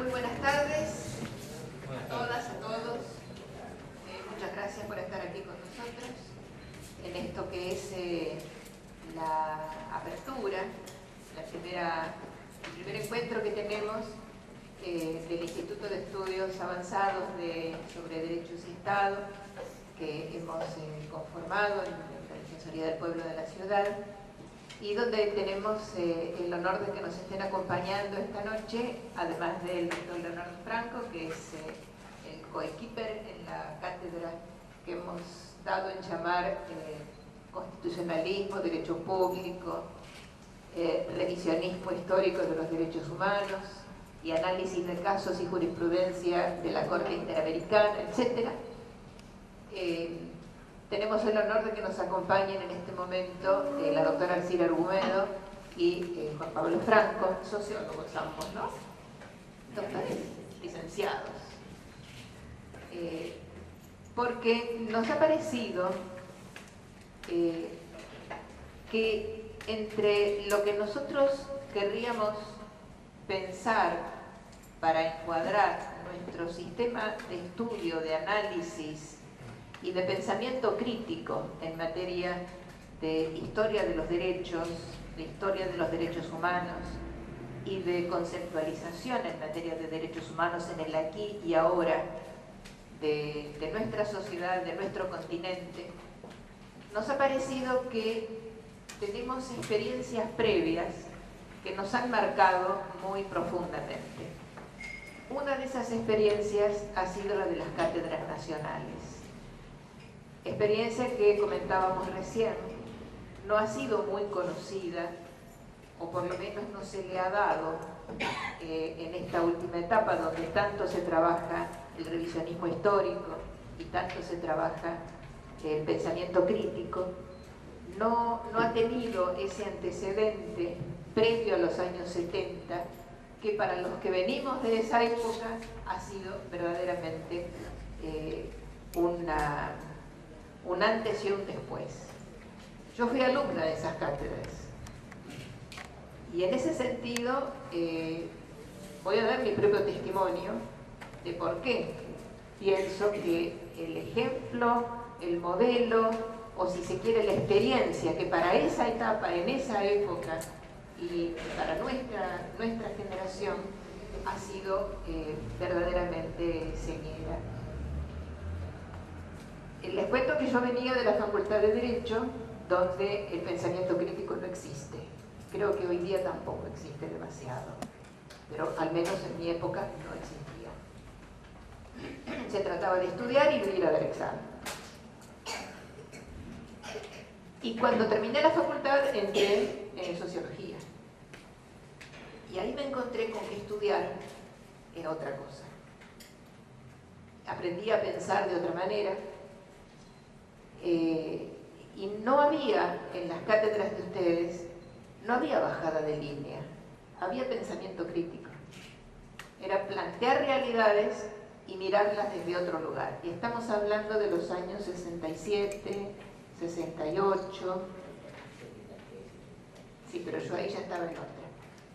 Muy buenas tardes a todas, a todos. Muchas gracias por estar aquí con nosotros en esto que es la apertura, el primer encuentro que tenemos del Instituto de Estudios Avanzados sobre Derechos y Estado, que hemos conformado en la Defensoría del Pueblo de la Ciudad, y donde tenemos el honor de que nos estén acompañando esta noche, además del doctor Leonardo Franco, que es el coequiper en la cátedra que hemos dado en llamar Constitucionalismo, Derecho Público, Revisionismo Histórico de los Derechos Humanos y Análisis de Casos y Jurisprudencia de la Corte Interamericana, etc. Tenemos el honor de que nos acompañen en este momento la doctora Alcira Argumedo y Juan Pablo Franco, sociólogos ambos, ¿no? Doctores, licenciados. Porque nos ha parecido que entre lo que nosotros querríamos pensar para encuadrar nuestro sistema de estudio, de análisis y de pensamiento crítico en materia de historia de los derechos, de historia de los derechos humanos y de conceptualización en materia de derechos humanos en el aquí y ahora de nuestra sociedad, de nuestro continente, nos ha parecido que tenemos experiencias previas que nos han marcado muy profundamente. Una de esas experiencias ha sido la de las cátedras nacionales. Experiencia que comentábamos recién, no ha sido muy conocida, o por lo menos no se le ha dado en esta última etapa donde tanto se trabaja el revisionismo histórico y tanto se trabaja el pensamiento crítico. No ha tenido ese antecedente previo a los años 70, que para los que venimos de esa época ha sido verdaderamente un antes y un después. Yo fui alumna de esas cátedras y en ese sentido voy a dar mi propio testimonio de por qué pienso que el ejemplo, el modelo, o si se quiere la experiencia que para esa etapa, en esa época y para nuestra generación ha sido verdaderamente señera. Les cuento que yo venía de la Facultad de Derecho, donde el pensamiento crítico no existe. Creo que hoy día tampoco existe demasiado, pero al menos en mi época no existía. Se trataba de estudiar y venir a dar examen. Y cuando terminé la facultad entré en sociología. Y ahí me encontré con que estudiar era otra cosa. Aprendí a pensar de otra manera. Y no había, en las cátedras de ustedes, no había bajada de línea, había pensamiento crítico. Era plantear realidades y mirarlas desde otro lugar. Y estamos hablando de los años 67, 68. Sí, pero yo ahí ya estaba en otra.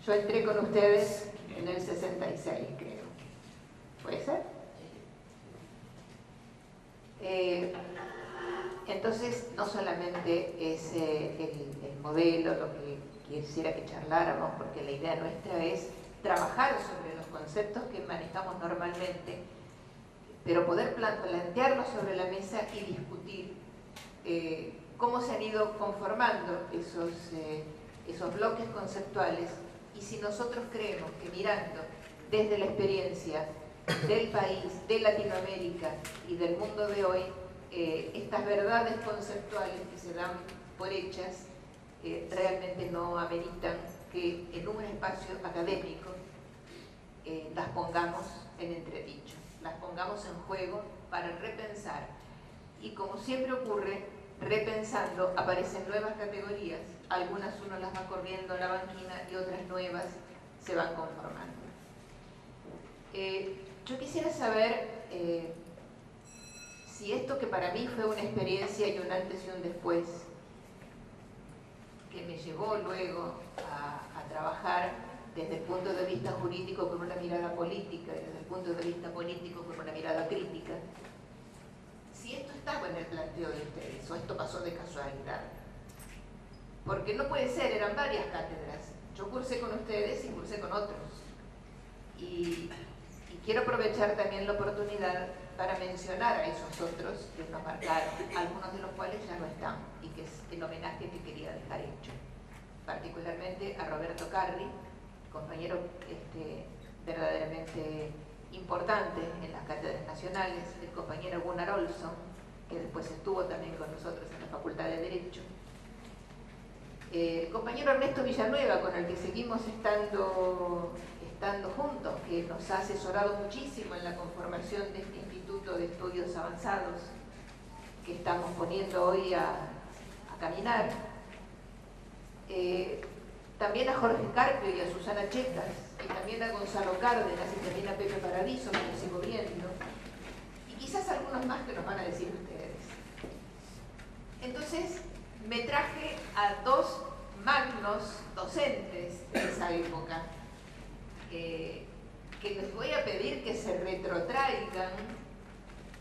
Yo entré con ustedes en el 66, creo. ¿Puede ser? Entonces, no solamente es el modelo lo que quisiera que charláramos, porque la idea nuestra es trabajar sobre los conceptos que manejamos normalmente, pero poder plantearlos sobre la mesa y discutir cómo se han ido conformando esos bloques conceptuales, y si nosotros creemos que mirando desde la experiencia del país, de Latinoamérica y del mundo de hoy, estas verdades conceptuales que se dan por hechas realmente no ameritan que en un espacio académico las pongamos en entredicho, las pongamos en juego para repensar. Y como siempre ocurre, repensando aparecen nuevas categorías, algunas uno las va corriendo a la banquina y otras nuevas se van conformando. Yo quisiera saber si esto que para mí fue una experiencia y un antes y un después, que me llevó luego a trabajar desde el punto de vista jurídico con una mirada política y desde el punto de vista político con una mirada crítica, si esto estaba en el planteo de ustedes o esto pasó de casualidad. Porque no puede ser, eran varias cátedras. Yo cursé con ustedes y cursé con otros. Y quiero aprovechar también la oportunidad para mencionar a esos otros que nos marcaron, algunos de los cuales ya no están, y que es el homenaje que quería dejar hecho. Particularmente a Roberto Carri, compañero verdaderamente importante en las cátedras nacionales, el compañero Gunnar Olson, que después estuvo también con nosotros en la Facultad de Derecho, el compañero Ernesto Villanueva, con el que seguimos estando juntos, que nos ha asesorado muchísimo en la conformación de este Instituto de Estudios Avanzados que estamos poniendo hoy a caminar. También a Jorge Carpio y a Susana Checas, y también a Gonzalo Cárdenas y también a Pepe Paradiso, que lo sigo viendo, y quizás algunos más que nos van a decir ustedes. Entonces, me traje a dos magnos docentes de esa época, que les voy a pedir que se retrotraigan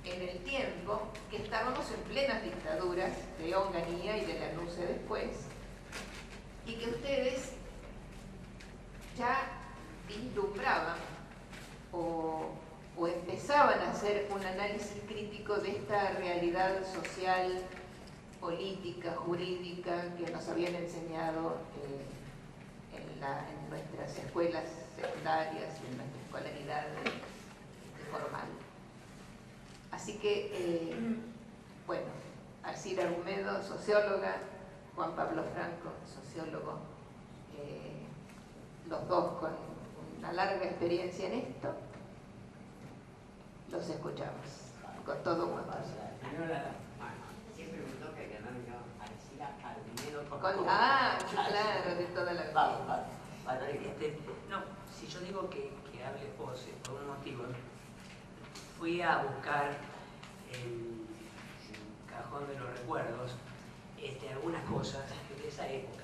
en el tiempo, que estábamos en plenas dictaduras de Onganía y de Lanuse después, y que ustedes ya vislumbraban o empezaban a hacer un análisis crítico de esta realidad social, política, jurídica que nos habían enseñado en nuestras escuelas secundarias y en nuestra escolaridad formal. Así que, bueno, Arcila Argumedo, socióloga, Juan Pablo Franco, sociólogo, los dos con una larga experiencia en esto, los escuchamos con todo gusto. Siempre me toca que no me llamo Arcila Argumedo por claro, de toda la vida. No, si yo digo que hable José por un motivo, fui a buscar en el cajón de los recuerdos algunas cosas de esa época.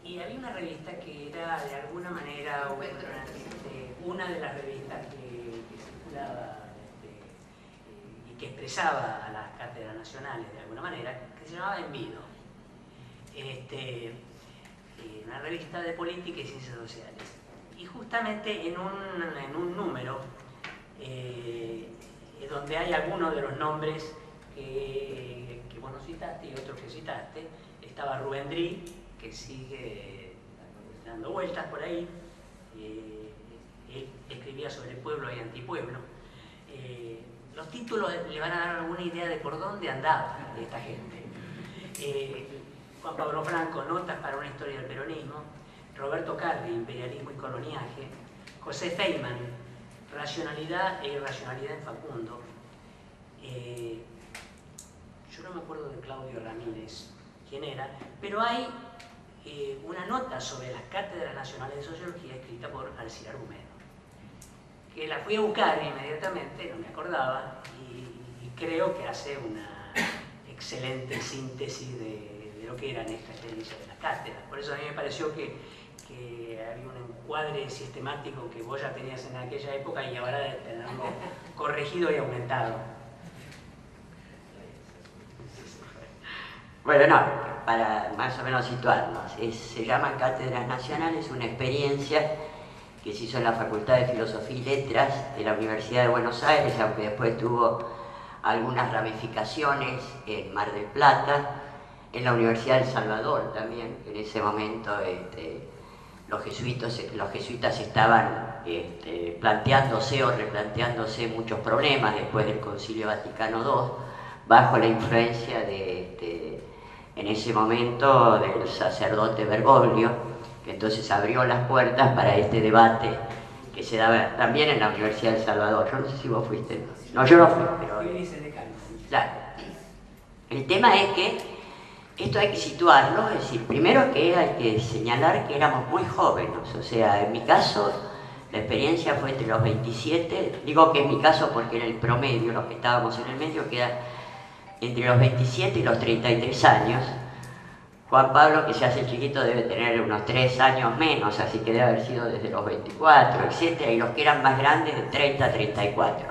Y había una revista que era de alguna manera una de las revistas que circulaba y que expresaba a las cátedras nacionales de alguna manera, que se llamaba Envido. Una revista de política y ciencias sociales. Y justamente en un número donde hay algunos de los nombres que vos no citaste y otros que citaste, estaba Rubén Drí, que sigue dando vueltas por ahí. Él escribía sobre pueblo y antipueblo. Los títulos le van a dar alguna idea de por dónde andaba esta gente. Juan Pablo Franco, Notas para una historia del peronismo. Roberto Carri, Imperialismo y coloniaje. José Feynman, Racionalidad e irracionalidad en Facundo. Yo no me acuerdo de Claudio Ramírez quién era, pero hay una nota sobre las cátedras nacionales de sociología escrita por Arcila Argumedo, que la fui a buscar inmediatamente, no me acordaba, y creo que hace una excelente síntesis de lo que eran esta experiencia de las cátedras. Por eso a mí me pareció que había un encuadre sistemático que vos ya tenías en aquella época y ahora de tenerlo corregido y aumentado. Bueno, no, para más o menos situarnos, se llama Cátedras Nacionales, una experiencia que se hizo en la Facultad de Filosofía y Letras de la Universidad de Buenos Aires, aunque después tuvo algunas ramificaciones en Mar del Plata, en la Universidad del Salvador también. En ese momento los jesuitas estaban planteándose o replanteándose muchos problemas después del Concilio Vaticano II, bajo la influencia en ese momento del sacerdote Bergoglio, que entonces abrió las puertas para este debate que se daba también en la Universidad del Salvador. Yo no sé si vos fuiste. No, yo no fui, pero... Claro. El tema es que esto hay que situarlo, es decir, primero que hay que señalar que éramos muy jóvenes, o sea, en mi caso la experiencia fue entre los 27, digo que en mi caso porque era el promedio, los que estábamos en el medio, que era entre los 27 y los 33 años, Juan Pablo, que se hace chiquito, debe tener unos 3 años menos, así que debe haber sido desde los 24, etc. Y los que eran más grandes de 30 a 34.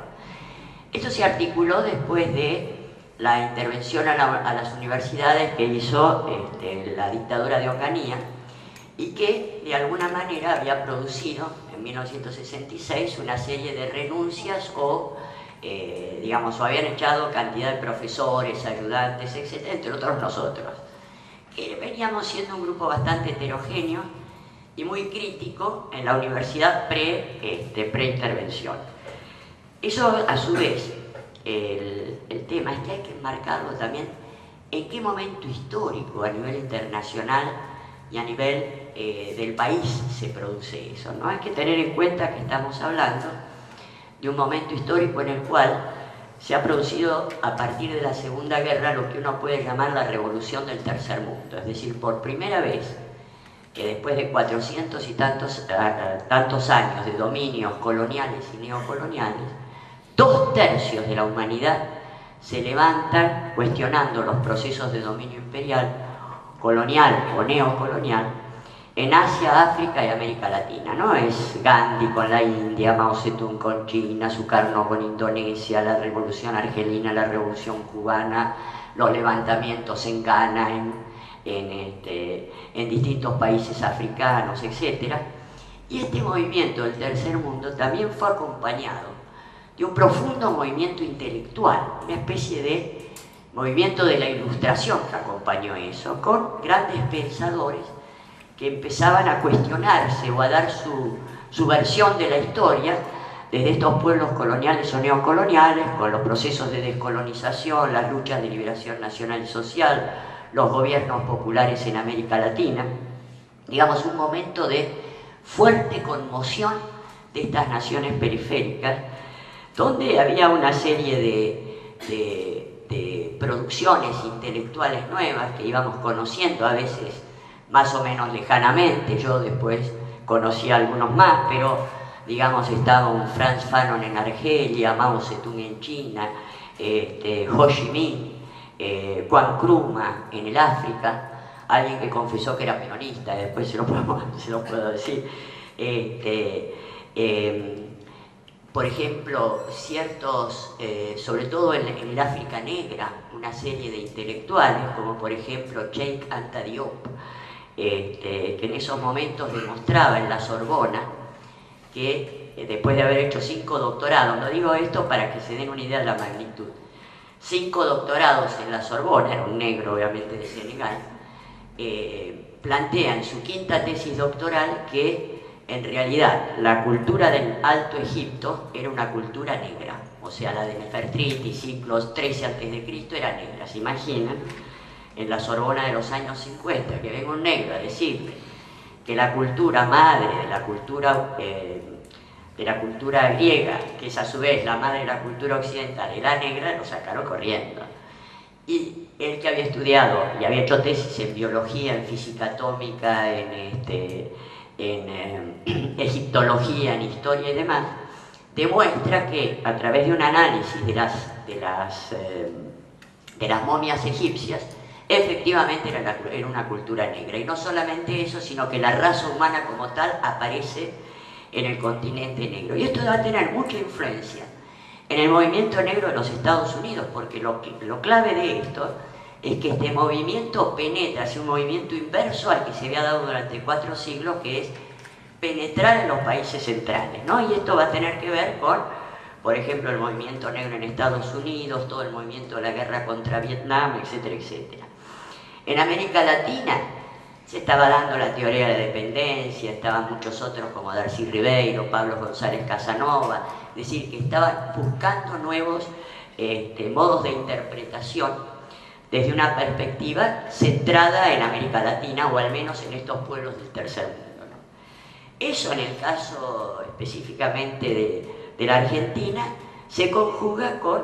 Esto se articuló después de la intervención a las universidades que hizo la dictadura de Onganía y que de alguna manera había producido en 1966 una serie de renuncias o digamos, o habían echado cantidad de profesores, ayudantes, etc., entre otros nosotros. Veníamos siendo un grupo bastante heterogéneo y muy crítico en la universidad pre-intervención. Eso, a su vez, el tema es que hay que enmarcarlo también en qué momento histórico a nivel internacional y a nivel del país se produce eso, ¿no? Hay que tener en cuenta que estamos hablando de un momento histórico en el cual se ha producido a partir de la Segunda Guerra lo que uno puede llamar la revolución del tercer mundo, es decir, por primera vez que después de 400 y tantos años de dominios coloniales y neocoloniales, 2/3 de la humanidad se levantan cuestionando los procesos de dominio imperial, colonial o neocolonial, en Asia, África y América Latina. No es Gandhi con la India, Mao Zedong con China, Sukarno con Indonesia, la revolución argelina, la revolución cubana, los levantamientos en Ghana, en distintos países africanos, etc. Y este movimiento del tercer mundo también fue acompañado de un profundo movimiento intelectual, una especie de movimiento de la ilustración que acompañó eso, con grandes pensadores que empezaban a cuestionarse o a dar su versión de la historia desde estos pueblos coloniales o neocoloniales, con los procesos de descolonización, las luchas de liberación nacional y social, los gobiernos populares en América Latina, digamos un momento de fuerte conmoción de estas naciones periféricas, donde había una serie de producciones intelectuales nuevas que íbamos conociendo a veces más o menos lejanamente. Yo después conocí a algunos más, pero digamos estaba un Frantz Fanon en Argelia, Mao Zedong en China, Ho Chi Minh, Kwame Nkrumah en el África, alguien que confesó que era peronista, después se lo puedo decir. Por ejemplo, ciertos, sobre todo en el África negra, una serie de intelectuales, como por ejemplo Cheikh Anta Diop, que en esos momentos demostraba en la Sorbona que después de haber hecho 5 doctorados, no digo esto para que se den una idea de la magnitud, 5 doctorados en la Sorbona, era un negro obviamente de Senegal, plantea en su 5ª tesis doctoral que en realidad la cultura del Alto Egipto era una cultura negra, o sea, la de Nefertiti, siglos XIII a.C. era negra. ¿Se imaginan? En la Sorbona de los años 50, que venga un negro a decirle que la cultura madre de la cultura griega, que es a su vez la madre de la cultura occidental, era negra, lo sacaron corriendo. Y él, que había estudiado y había hecho tesis en biología, en física atómica, en egiptología, en historia y demás, demuestra que a través de un análisis de las momias egipcias, efectivamente era una cultura negra. Y no solamente eso, sino que la raza humana como tal aparece en el continente negro. Y esto va a tener mucha influencia en el movimiento negro de los Estados Unidos, porque lo clave de esto es que este movimiento penetra hacia un movimiento inverso al que se había dado durante 4 siglos, que es penetrar en los países centrales, ¿no? Y esto va a tener que ver con, por ejemplo, el movimiento negro en Estados Unidos, todo el movimiento de la guerra contra Vietnam, etcétera, etcétera. En América Latina se estaba dando la teoría de la dependencia, estaban muchos otros como Darcy Ribeiro, Pablo González Casanova, es decir, que estaban buscando nuevos modos de interpretación desde una perspectiva centrada en América Latina, o al menos en estos pueblos del tercer mundo, ¿no? Eso, en el caso específicamente de la Argentina, se conjuga con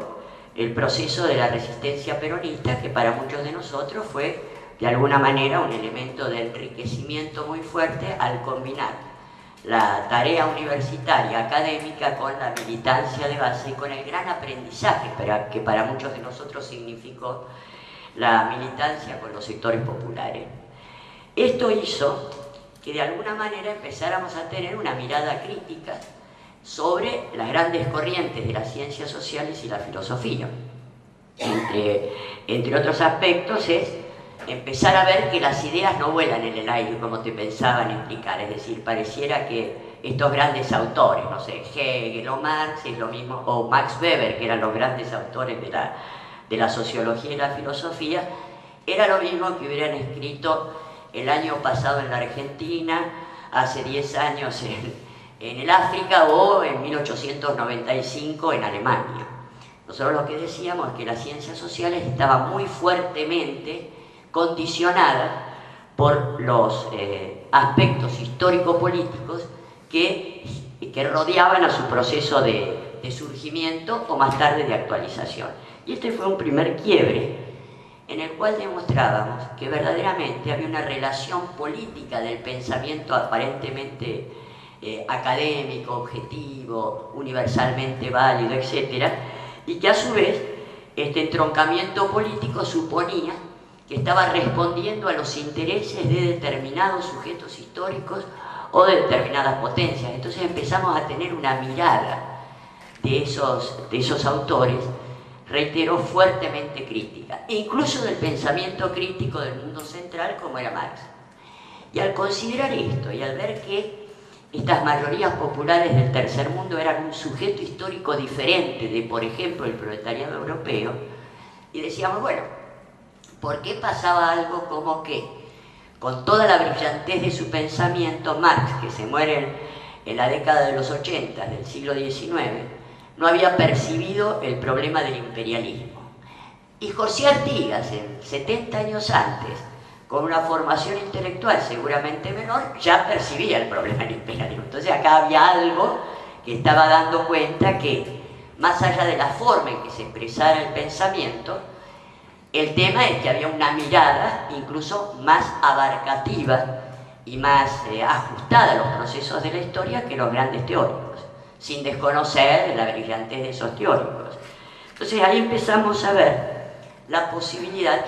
el proceso de la resistencia peronista, que para muchos de nosotros fue de alguna manera un elemento de enriquecimiento muy fuerte al combinar la tarea universitaria académica con la militancia de base y con el gran aprendizaje que para muchos de nosotros significó la militancia con los sectores populares. Esto hizo que de alguna manera empezáramos a tener una mirada crítica sobre las grandes corrientes de las ciencias sociales y la filosofía. Entre otros aspectos es empezar a ver que las ideas no vuelan en el aire como te pensaban explicar, es decir, pareciera que estos grandes autores, no sé, Hegel o Marx es lo mismo, o Max Weber, que eran los grandes autores de la sociología y la filosofía, era lo mismo que hubieran escrito el año pasado en la Argentina, hace 10 años en el África o en 1895 en Alemania. Nosotros lo que decíamos es que las ciencias sociales estaban muy fuertemente condicionadas por los aspectos histórico-políticos que rodeaban a su proceso de surgimiento o más tarde de actualización. Y este fue un primer quiebre en el cual demostrábamos que verdaderamente había una relación política del pensamiento aparentemente académico, objetivo, universalmente válido, etc., y que a su vez este entroncamiento político suponía que estaba respondiendo a los intereses de determinados sujetos históricos o de determinadas potencias. Entonces empezamos a tener una mirada de esos autores, reitero, fuertemente crítica, incluso del pensamiento crítico del mundo central como era Marx. Y al considerar esto y al ver que estas mayorías populares del tercer mundo eran un sujeto histórico diferente de, por ejemplo, el proletariado europeo, y decíamos, bueno, ¿por qué pasaba algo como que, con toda la brillantez de su pensamiento, Marx, que se muere en la década de los 80 del siglo XIX, no había percibido el problema del imperialismo? Y José Artigas, 70 años antes, con una formación intelectual seguramente menor, ya percibía el problema del imperialismo. Entonces acá había algo que estaba dando cuenta que, más allá de la forma en que se expresara el pensamiento, el tema es que había una mirada incluso más abarcativa y más ajustada a los procesos de la historia que los grandes teóricos, sin desconocer la brillantez de esos teóricos. Entonces ahí empezamos a ver la posibilidad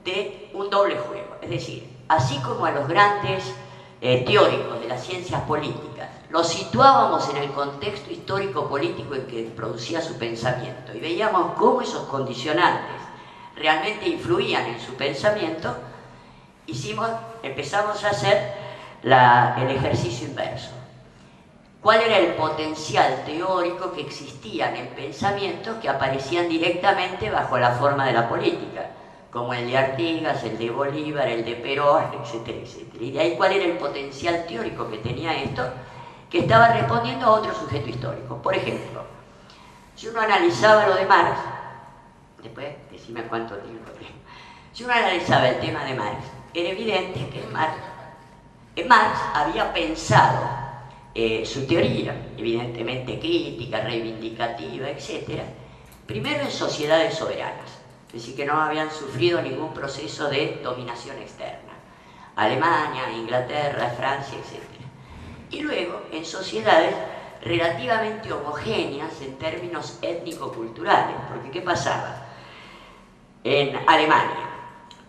de un doble juego, es decir, así como a los grandes teóricos de las ciencias políticas los situábamos en el contexto histórico-político en que producía su pensamiento y veíamos cómo esos condicionantes realmente influían en su pensamiento, empezamos a hacer el ejercicio inverso. ¿Cuál era el potencial teórico que existía en pensamientos que aparecían directamente bajo la forma de la política, como el de Artigas, el de Bolívar, el de Perón, etcétera, etcétera? Y de ahí, ¿cuál era el potencial teórico que tenía esto? Que estaba respondiendo a otro sujeto histórico. Por ejemplo, si uno analizaba lo de Marx, después decime cuánto tiempo tengo, si uno analizaba el tema de Marx, era evidente que Marx había pensado su teoría, evidentemente crítica, reivindicativa, etc., primero en sociedades soberanas, es decir, que no habían sufrido ningún proceso de dominación externa, Alemania, Inglaterra, Francia, etc., y luego en sociedades relativamente homogéneas en términos étnico-culturales, porque ¿qué pasaba? En Alemania,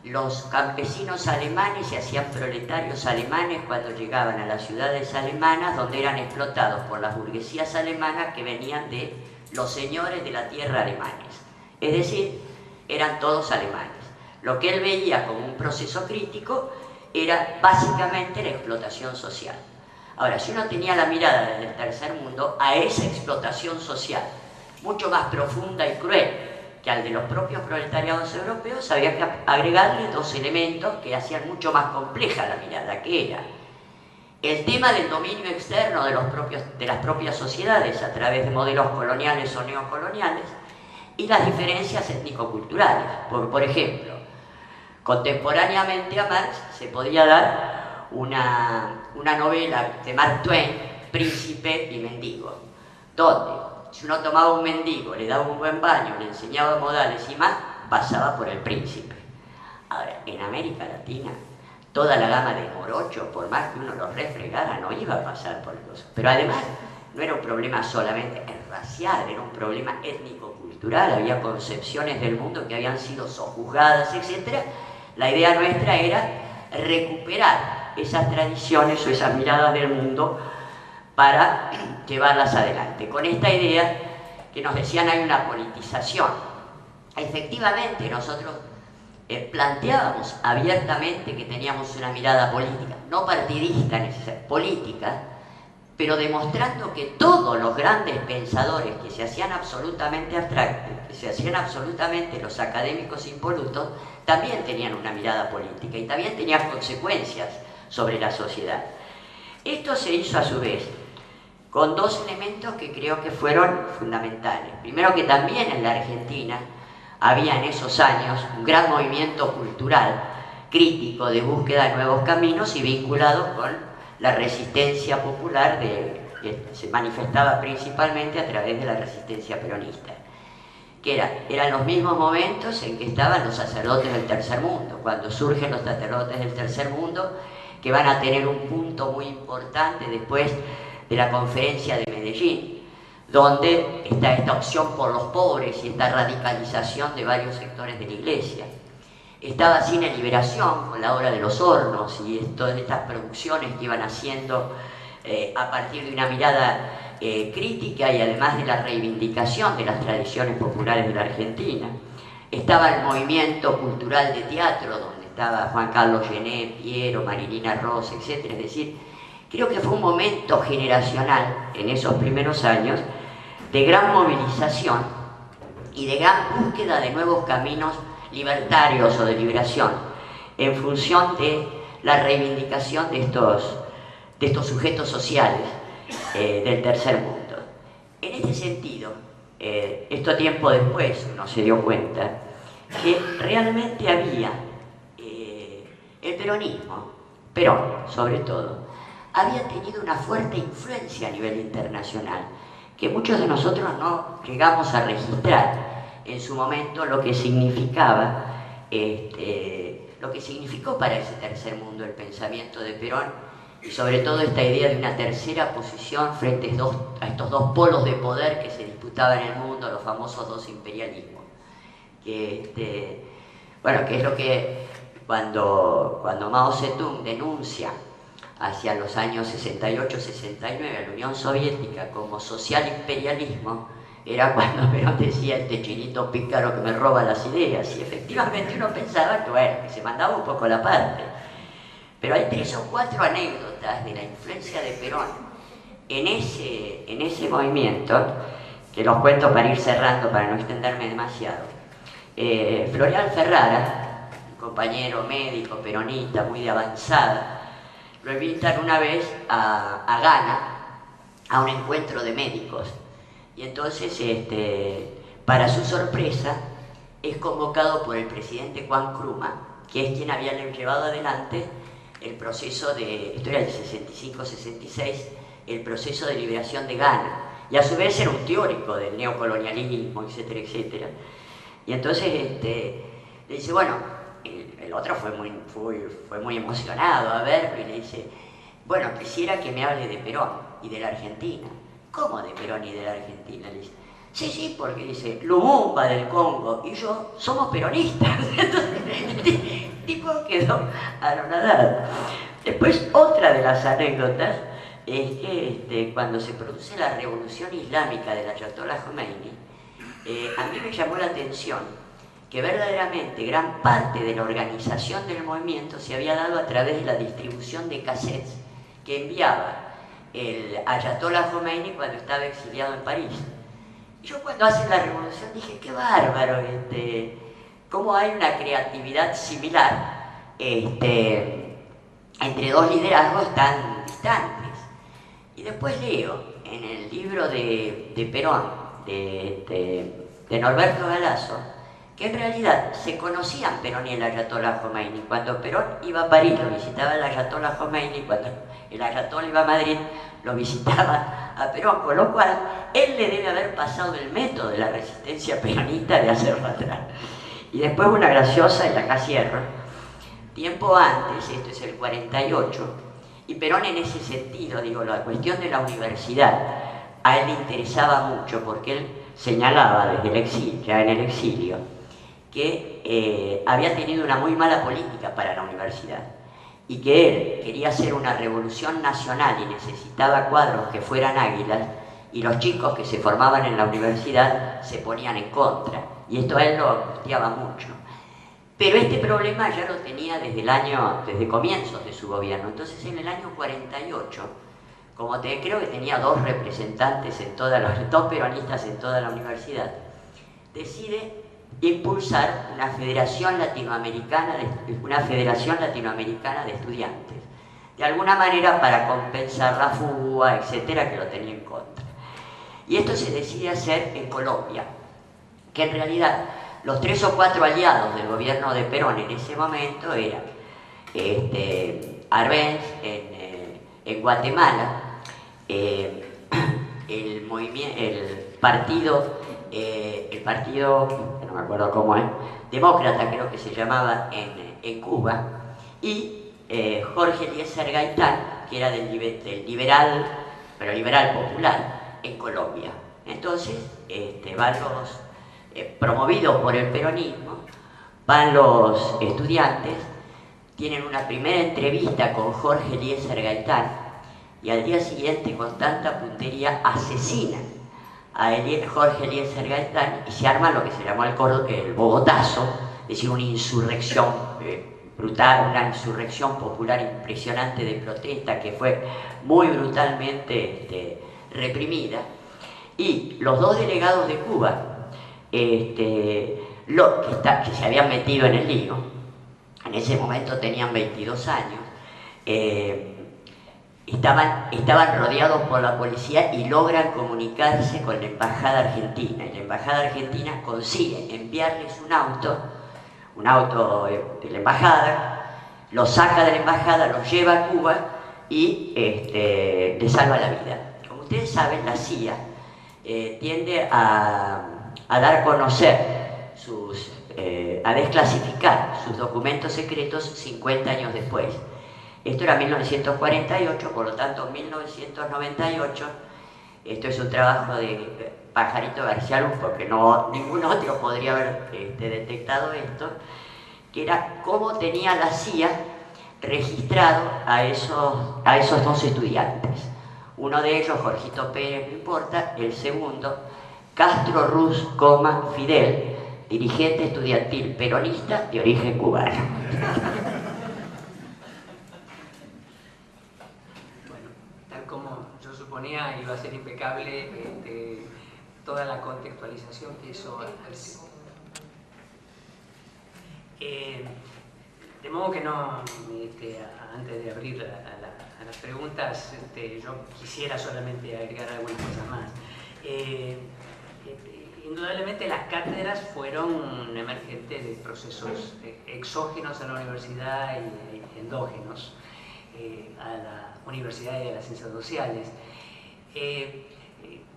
los campesinos alemanes se hacían proletarios alemanes cuando llegaban a las ciudades alemanas, donde eran explotados por las burguesías alemanas que venían de los señores de la tierra alemanes. Es decir, eran todos alemanes. Lo que él veía como un proceso crítico era básicamente la explotación social. Ahora, si uno tenía la mirada desde el tercer mundo a esa explotación social, mucho más profunda y cruel que al de los propios proletariados europeos, había que agregarle dos elementos que hacían mucho más compleja la mirada, que era el tema del dominio externo de las propias sociedades a través de modelos coloniales o neocoloniales y las diferencias étnico-culturales. Por ejemplo, contemporáneamente a Marx se podía dar una novela de Mark Twain, Príncipe y Mendigo, donde si uno tomaba un mendigo, le daba un buen baño, le enseñaba modales y más, pasaba por el príncipe. Ahora, en América Latina, toda la gama de morochos, por más que uno los refregara, no iba a pasar por eso. Pero además, no era un problema solamente racial, era un problema étnico-cultural, había concepciones del mundo que habían sido sojuzgadas, etc. La idea nuestra era recuperar esas tradiciones o esas miradas del mundo para llevarlas adelante. Con esta idea que nos decían hay una politización. Efectivamente, nosotros planteábamos abiertamente que teníamos una mirada política, no partidista, política, pero demostrando que todos los grandes pensadores que se hacían absolutamente abstractos, que se hacían absolutamente los académicos impolutos, también tenían una mirada política y también tenían consecuencias sobre la sociedad. Esto se hizo a su vez con dos elementos que creo que fueron fundamentales. Primero, que también en la Argentina había en esos años un gran movimiento cultural crítico de búsqueda de nuevos caminos y vinculado con la resistencia popular que se manifestaba principalmente a través de la resistencia peronista, que eran los mismos momentos en que estaban los sacerdotes del tercer mundo, cuando surgen los sacerdotes del tercer mundo, que van a tener un punto muy importante después de la conferencia de Medellín, donde está esta opción por los pobres y esta radicalización de varios sectores de la Iglesia. Estaba Cine Liberación con la obra de Los Hornos y todas estas producciones que iban haciendo a partir de una mirada crítica y además de la reivindicación de las tradiciones populares de la Argentina. Estaba el movimiento cultural de teatro, donde estaba Juan Carlos Gené, Piero, Marilina Rosa, etc. Es decir, creo que fue un momento generacional en esos primeros años de gran movilización y de gran búsqueda de nuevos caminos libertarios o de liberación en función de la reivindicación de estos sujetos sociales del tercer mundo. En este sentido, esto tiempo después uno se dio cuenta que realmente había el peronismo, Perón sobre todo, había tenido una fuerte influencia a nivel internacional que muchos de nosotros no llegamos a registrar en su momento lo que significaba, lo que significó para ese tercer mundo el pensamiento de Perón y sobre todo esta idea de una tercera posición frente a estos dos polos de poder que se disputaban en el mundo, los famosos dos imperialismos. Bueno, que es lo que cuando Mao Zedong denuncia hacia los años 68-69 a la Unión Soviética como social imperialismo, era cuando Perón decía este chinito pícaro que me roba las ideas, y efectivamente uno pensaba que, bueno, que se mandaba un poco la parte. Pero hay 3 o 4 anécdotas de la influencia de Perón en ese movimiento, que los cuento para ir cerrando, para no extenderme demasiado. Florial Ferrara, un compañero médico peronista muy de avanzada, lo invitan una vez a Ghana a un encuentro de médicos. Y entonces, para su sorpresa, es convocado por el presidente Juan Nkrumah, que es quien había llevado adelante el proceso de, esto era el 65-66, el proceso de liberación de Ghana. Y a su vez era un teórico del neocolonialismo, etcétera, etcétera. Y entonces le dice, bueno, el otro fue muy emocionado a verlo y le dice, bueno, quisiera que me hable de Perón y de la Argentina. ¿Cómo de Perón y de la Argentina? Le dice, sí, porque dice, Lumumba del Congo y yo somos peronistas. Entonces, el tipo quedó anonadado. Después, otra de las anécdotas es que cuando se produce la revolución islámica del Ayatollah Khomeini, a mí me llamó la atención que verdaderamente gran parte de la organización del movimiento se había dado a través de la distribución de cassettes que enviaba el Ayatollah Khomeini cuando estaba exiliado en París. Y yo cuando hace la revolución dije, qué bárbaro, cómo hay una creatividad similar entre dos liderazgos tan distantes. Y después leo en el libro de Perón, de Norberto Galasso, que en realidad se conocían Perón y el Ayatollah Khomeini. Cuando Perón iba a París lo visitaba el Ayatollah Khomeini, cuando el Ayatollah iba a Madrid lo visitaba a Perón, con lo cual él le debe haber pasado el método de la resistencia peronista de hacerlo atrás. Y después una graciosa, y acá cierro, tiempo antes, esto es el 48, y Perón en ese sentido, digo, la cuestión de la universidad a él le interesaba mucho porque él señalaba desde el exilio, ya en el exilio, que había tenido una muy mala política para la universidad y que él quería hacer una revolución nacional y necesitaba cuadros que fueran águilas, y los chicos que se formaban en la universidad se ponían en contra, y esto a él lo angustiaba mucho. Pero este problema ya lo tenía desde comienzos de su gobierno. Entonces, en el año 48, creo que tenía dos representantes dos peronistas en toda la universidad, decide impulsar una federación latinoamericana de estudiantes, de alguna manera para compensar la fuga, etcétera, que lo tenía en contra. Y esto se decide hacer en Colombia, que en realidad los 3 o 4 aliados del gobierno de Perón en ese momento eran Arbenz en Guatemala, el partido, no me acuerdo cómo es, demócrata creo que se llamaba en Cuba, y Jorge Eliezer Gaitán, que era del liberal, pero liberal popular, en Colombia. Entonces, promovidos por el peronismo, van los estudiantes, tienen una primera entrevista con Jorge Eliezer Gaitán, y al día siguiente, con tanta puntería, asesinan a Jorge Eliezer Gaitán y se arma lo que se llamó el Bogotazo, es decir, una insurrección brutal, una insurrección popular impresionante de protesta que fue muy brutalmente reprimida. Y los dos delegados de Cuba, que se habían metido en el lío, en ese momento tenían 22 años, estaban rodeados por la policía y logran comunicarse con la embajada argentina. Y la embajada argentina consigue enviarles un auto de la embajada, lo saca de la embajada, lo lleva a Cuba y le salva la vida. Como ustedes saben, la CIA tiende a dar a conocer a desclasificar sus documentos secretos 50 años después. Esto era 1948, por lo tanto 1998, esto es un trabajo de Pajarito García Luz, porque ningún otro podría haber detectado esto, que era cómo tenía la CIA registrado a esos dos estudiantes. Uno de ellos, Jorgito Pérez, no importa, el segundo, Castro Ruz, Fidel, dirigente estudiantil peronista de origen cubano. Bueno, tal como yo suponía, iba a ser impecable toda la contextualización que hizo Alcide. De modo que no, antes de abrir a las preguntas, yo quisiera solamente agregar algunas cosas más. Indudablemente las cátedras fueron emergentes de procesos exógenos a la universidad y endógenos a la universidad y a las ciencias sociales.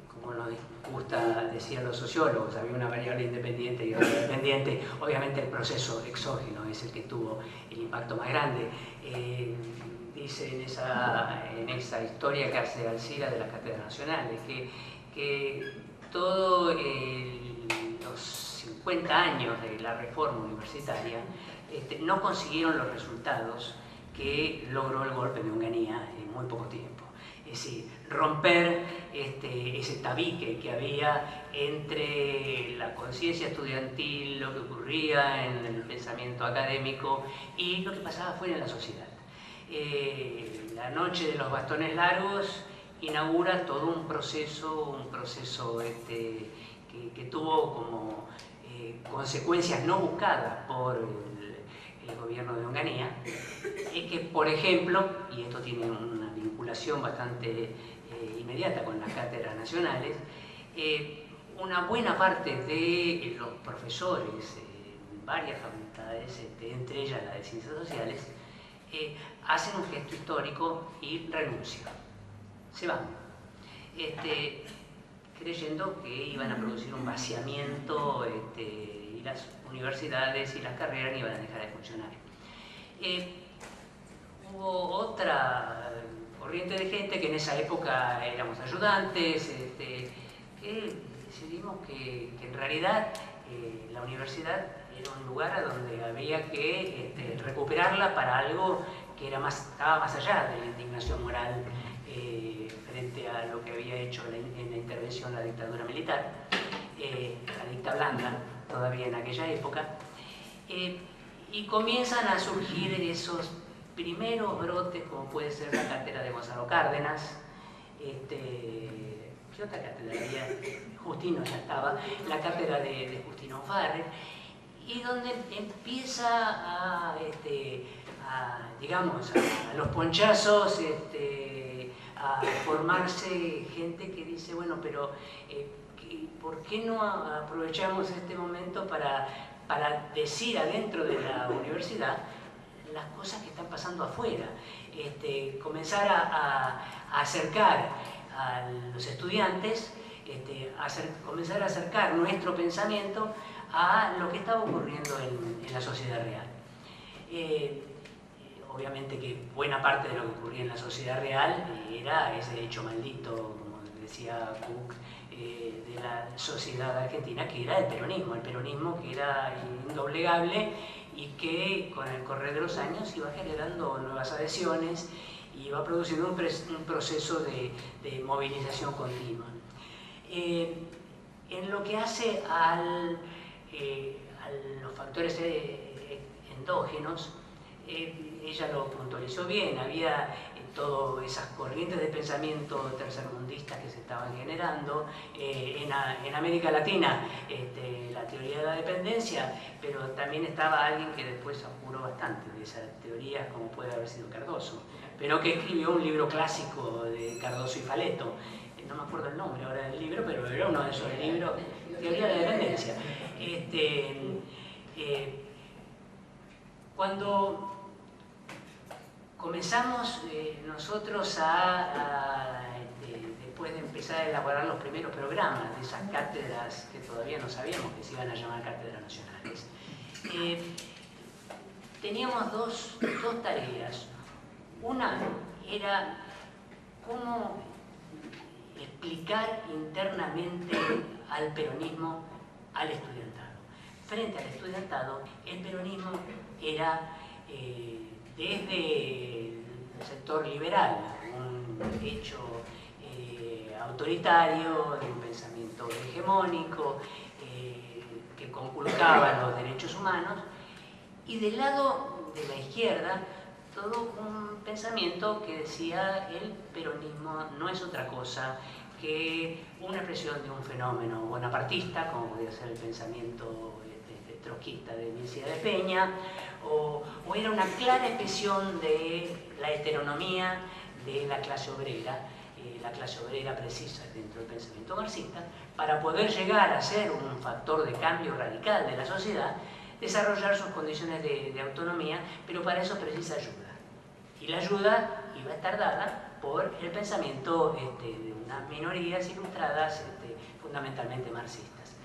Como nos gusta decir a los sociólogos, había una variable independiente y otra dependiente. Obviamente el proceso exógeno es el que tuvo el impacto más grande. Dice en esa historia que hace Alcira de las cátedras nacionales que todos los 50 años de la reforma universitaria no consiguieron los resultados que logró el golpe de Onganía en muy poco tiempo. Es decir, romper ese tabique que había entre la conciencia estudiantil, lo que ocurría en el pensamiento académico y lo que pasaba fuera en la sociedad. La noche de los bastones largos inaugura todo un proceso que tuvo como consecuencias no buscadas por el gobierno de Onganía, que por ejemplo, y esto tiene una vinculación bastante inmediata con las cátedras nacionales, una buena parte de los profesores en varias facultades, entre ellas la de Ciencias Sociales, hacen un gesto histórico y renuncian. Se van, creyendo que iban a producir un vaciamiento y las universidades y las carreras iban a dejar de funcionar. Hubo otra corriente de gente que en esa época éramos ayudantes, que decidimos que en realidad la universidad era un lugar a donde había que recuperarla para algo que estaba más allá de la indignación moral frente a lo que había hecho en la intervención la dictadura militar, la dicta blanda, todavía en aquella época, y comienzan a surgir esos primeros brotes, como puede ser la cátedra de Gonzalo Cárdenas, ¿qué otra cátedra había? Justino ya estaba, la cátedra de Justino Farrer, y donde empieza digamos, a los ponchazos, a formarse gente que dice, bueno, pero ¿por qué no aprovechamos este momento para decir adentro de la universidad las cosas que están pasando afuera? Comenzar a acercar a los estudiantes, comenzar a acercar nuestro pensamiento a lo que estaba ocurriendo en la sociedad real. Obviamente que buena parte de lo que ocurría en la sociedad real era ese hecho maldito, como decía Cook, de la sociedad argentina, que era el peronismo que era indoblegable y que con el correr de los años iba generando nuevas adhesiones y iba produciendo un proceso de movilización continua. En lo que hace a los factores endógenos, ella lo puntualizó bien, había todas esas corrientes de pensamiento tercermundistas que se estaban generando, en América Latina la teoría de la dependencia, pero también estaba alguien que después apuró bastante de esas teorías, como puede haber sido Cardoso, pero que escribió un libro clásico de Cardoso y Faleto, no me acuerdo el nombre ahora del libro, pero era uno de esos libros, Teoría de la Dependencia. Cuando comenzamos nosotros después de empezar a elaborar los primeros programas de esas cátedras que todavía no sabíamos que se iban a llamar cátedras nacionales, teníamos dos tareas. Una era cómo explicar internamente al peronismo, al estudiantado. Frente al estudiantado, el peronismo era desde el sector liberal, un hecho autoritario, de un pensamiento hegemónico, que conculcaba los derechos humanos, y del lado de la izquierda, todo un pensamiento que decía el peronismo no es otra cosa que una expresión de un fenómeno bonapartista, como podía ser el pensamiento trotskista de Mircea de Peña, o era una clara expresión de la heteronomía de la clase obrera precisa dentro del pensamiento marxista, para poder llegar a ser un factor de cambio radical de la sociedad, desarrollar sus condiciones de autonomía, pero para eso precisa ayuda. Y la ayuda iba a estar dada por el pensamiento de unas minorías ilustradas, fundamentalmente marxistas.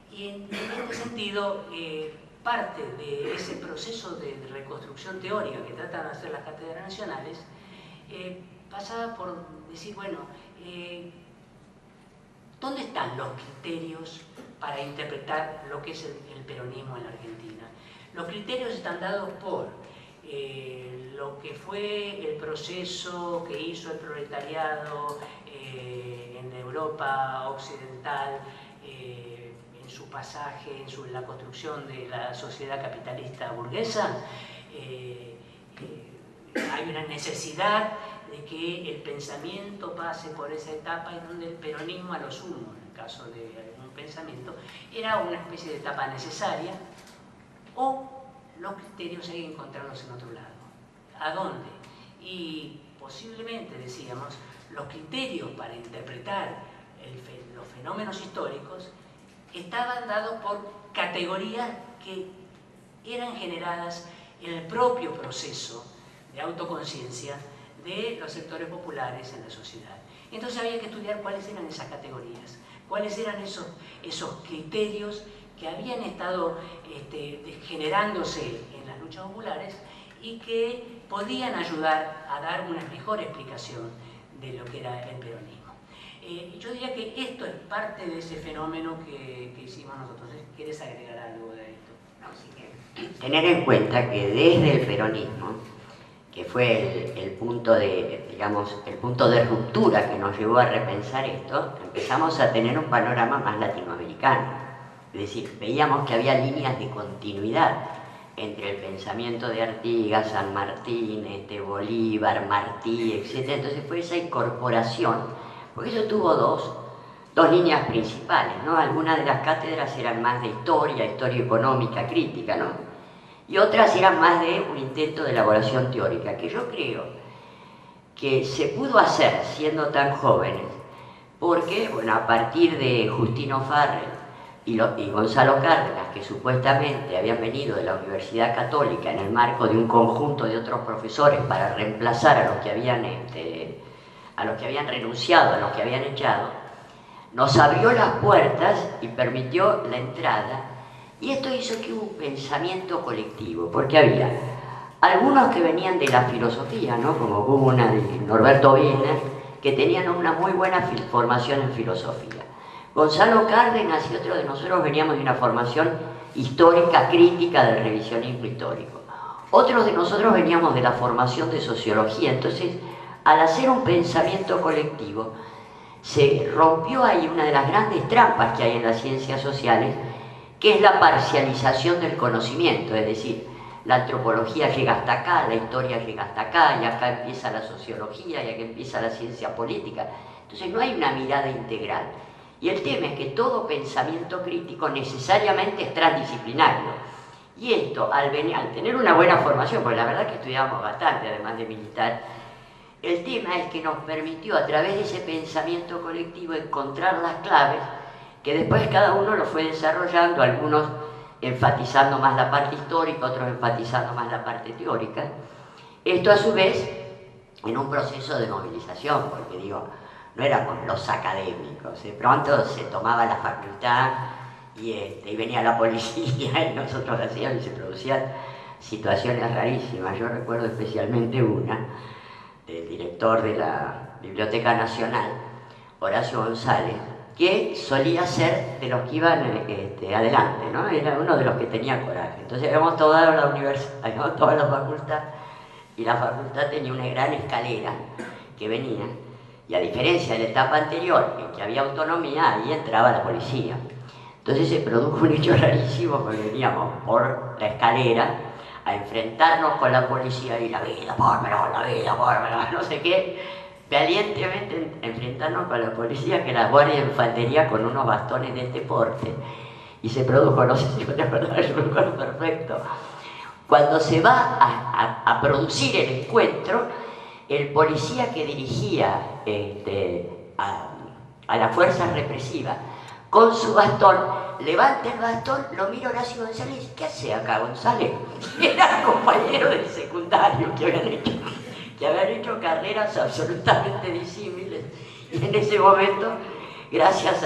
Y en este sentido, parte de ese proceso de reconstrucción teórica que tratan de hacer las cátedras nacionales, pasaba por decir, bueno, ¿dónde están los criterios para interpretar lo que es el peronismo en la Argentina? Los criterios están dados por lo que fue el proceso que hizo el proletariado en Europa occidental, en su pasaje, en la construcción de la sociedad capitalista burguesa. Hay una necesidad de que el pensamiento pase por esa etapa en donde el peronismo, a lo sumo, en el caso de algún pensamiento, era una especie de etapa necesaria, o los criterios hay que encontrarlos en otro lado. ¿A dónde? Y posiblemente, decíamos, los criterios para interpretar los fenómenos históricos estaban dados por categorías que eran generadas en el propio proceso de autoconciencia de los sectores populares en la sociedad. Entonces había que estudiar cuáles eran esas categorías, cuáles eran esos criterios que habían estado generándose en las luchas populares y que podían ayudar a dar una mejor explicación de lo que era el peronismo. Yo diría que esto es parte de ese fenómeno que hicimos nosotros. ¿Quieres agregar algo de esto? No, sí que tener en cuenta que desde el peronismo que fue el punto de, digamos, el punto de ruptura que nos llevó a repensar esto, empezamos a tener un panorama más latinoamericano. Es decir, veíamos que había líneas de continuidad entre el pensamiento de Artigas, San Martín, Bolívar, Martí, etc. Entonces fue esa incorporación, porque eso tuvo dos líneas principales, ¿no? Algunas de las cátedras eran más de historia económica, crítica, ¿no? Y otras eran más de un intento de elaboración teórica, que yo creo que se pudo hacer siendo tan jóvenes, porque, bueno, a partir de Justino Farrell y Gonzalo Cárdenas, que supuestamente habían venido de la Universidad Católica en el marco de un conjunto de otros profesores para reemplazar a los que habían renunciado, a los que habían echado, nos abrió las puertas y permitió la entrada. Y esto hizo que hubo un pensamiento colectivo, porque había algunos que venían de la filosofía, ¿no? Como Gunnar y Norberto Wiener, que tenían una muy buena formación en filosofía. Gonzalo Cárdenas y otros de nosotros veníamos de una formación histórica, crítica, del revisionismo histórico. Otros de nosotros veníamos de la formación de sociología. Entonces, al hacer un pensamiento colectivo, se rompió ahí una de las grandes trampas que hay en las ciencias sociales, que es la parcialización del conocimiento, es decir, la antropología llega hasta acá, la historia llega hasta acá, y acá empieza la sociología, y acá empieza la ciencia política. Entonces no hay una mirada integral. Y el tema es que todo pensamiento crítico necesariamente es transdisciplinario. Y esto, al tener una buena formación, porque la verdad es que estudiábamos bastante, además de militar, el tema es que nos permitió a través de ese pensamiento colectivo encontrar las claves, que después cada uno lo fue desarrollando, algunos enfatizando más la parte histórica, otros enfatizando más la parte teórica. Esto a su vez en un proceso de movilización, porque digo, no éramos los académicos, de pronto se tomaba la facultad y venía la policía y nosotros hacíamos y se producían situaciones rarísimas. Yo recuerdo especialmente una del director de la Biblioteca Nacional, Horacio González, que solía ser de los que iban adelante, ¿no? Era uno de los que tenía coraje. Entonces habíamos toda la universidad, habíamos toda la facultad, y la facultad tenía una gran escalera que venía, y a diferencia de la etapa anterior, en que había autonomía, ahí entraba la policía. Entonces se produjo un hecho rarísimo, porque veníamos por la escalera a enfrentarnos con la policía y la vida, pórmelo, no sé qué, valientemente enfrentarnos con la policía, que la guardia de infantería con unos bastones de este porte. Y se produjo, no sé si te acordás, yo me acuerdo perfecto, cuando se va a producir el encuentro, el policía que dirigía a la fuerza represiva con su bastón, levanta el bastón, lo mira Horacio González y dice: ¿qué hace acá, González? Era compañero del secundario que habían hecho carreras absolutamente disímiles, y en ese momento, gracias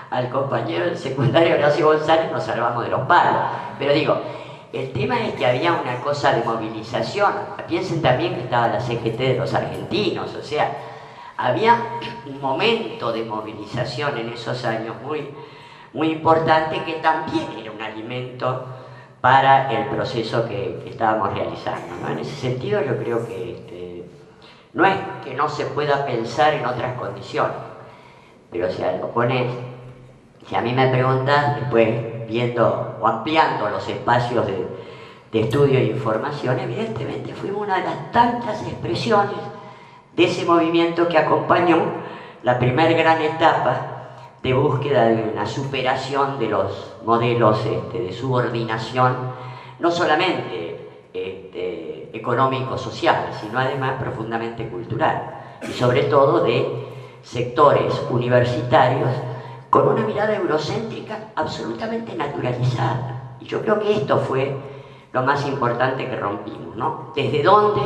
al compañero del secundario Horacio González, nos salvamos de los palos. Pero digo, el tema es que había una cosa de movilización. Piensen también que estaba la CGT de los argentinos, o sea, había un momento de movilización en esos años muy importante, que también era un alimento para el proceso que estábamos realizando, ¿no? En ese sentido yo creo que no es que no se pueda pensar en otras condiciones, pero si a mí me preguntas, después viendo o ampliando los espacios de estudio e información, evidentemente fuimos una de las tantas expresiones de ese movimiento que acompañó la primera gran etapa de búsqueda de una superación de los modelos de subordinación, no solamente económico-social, sino además profundamente cultural, y sobre todo de sectores universitarios con una mirada eurocéntrica absolutamente naturalizada. Y yo creo que esto fue lo más importante que rompimos, ¿no? ¿Desde dónde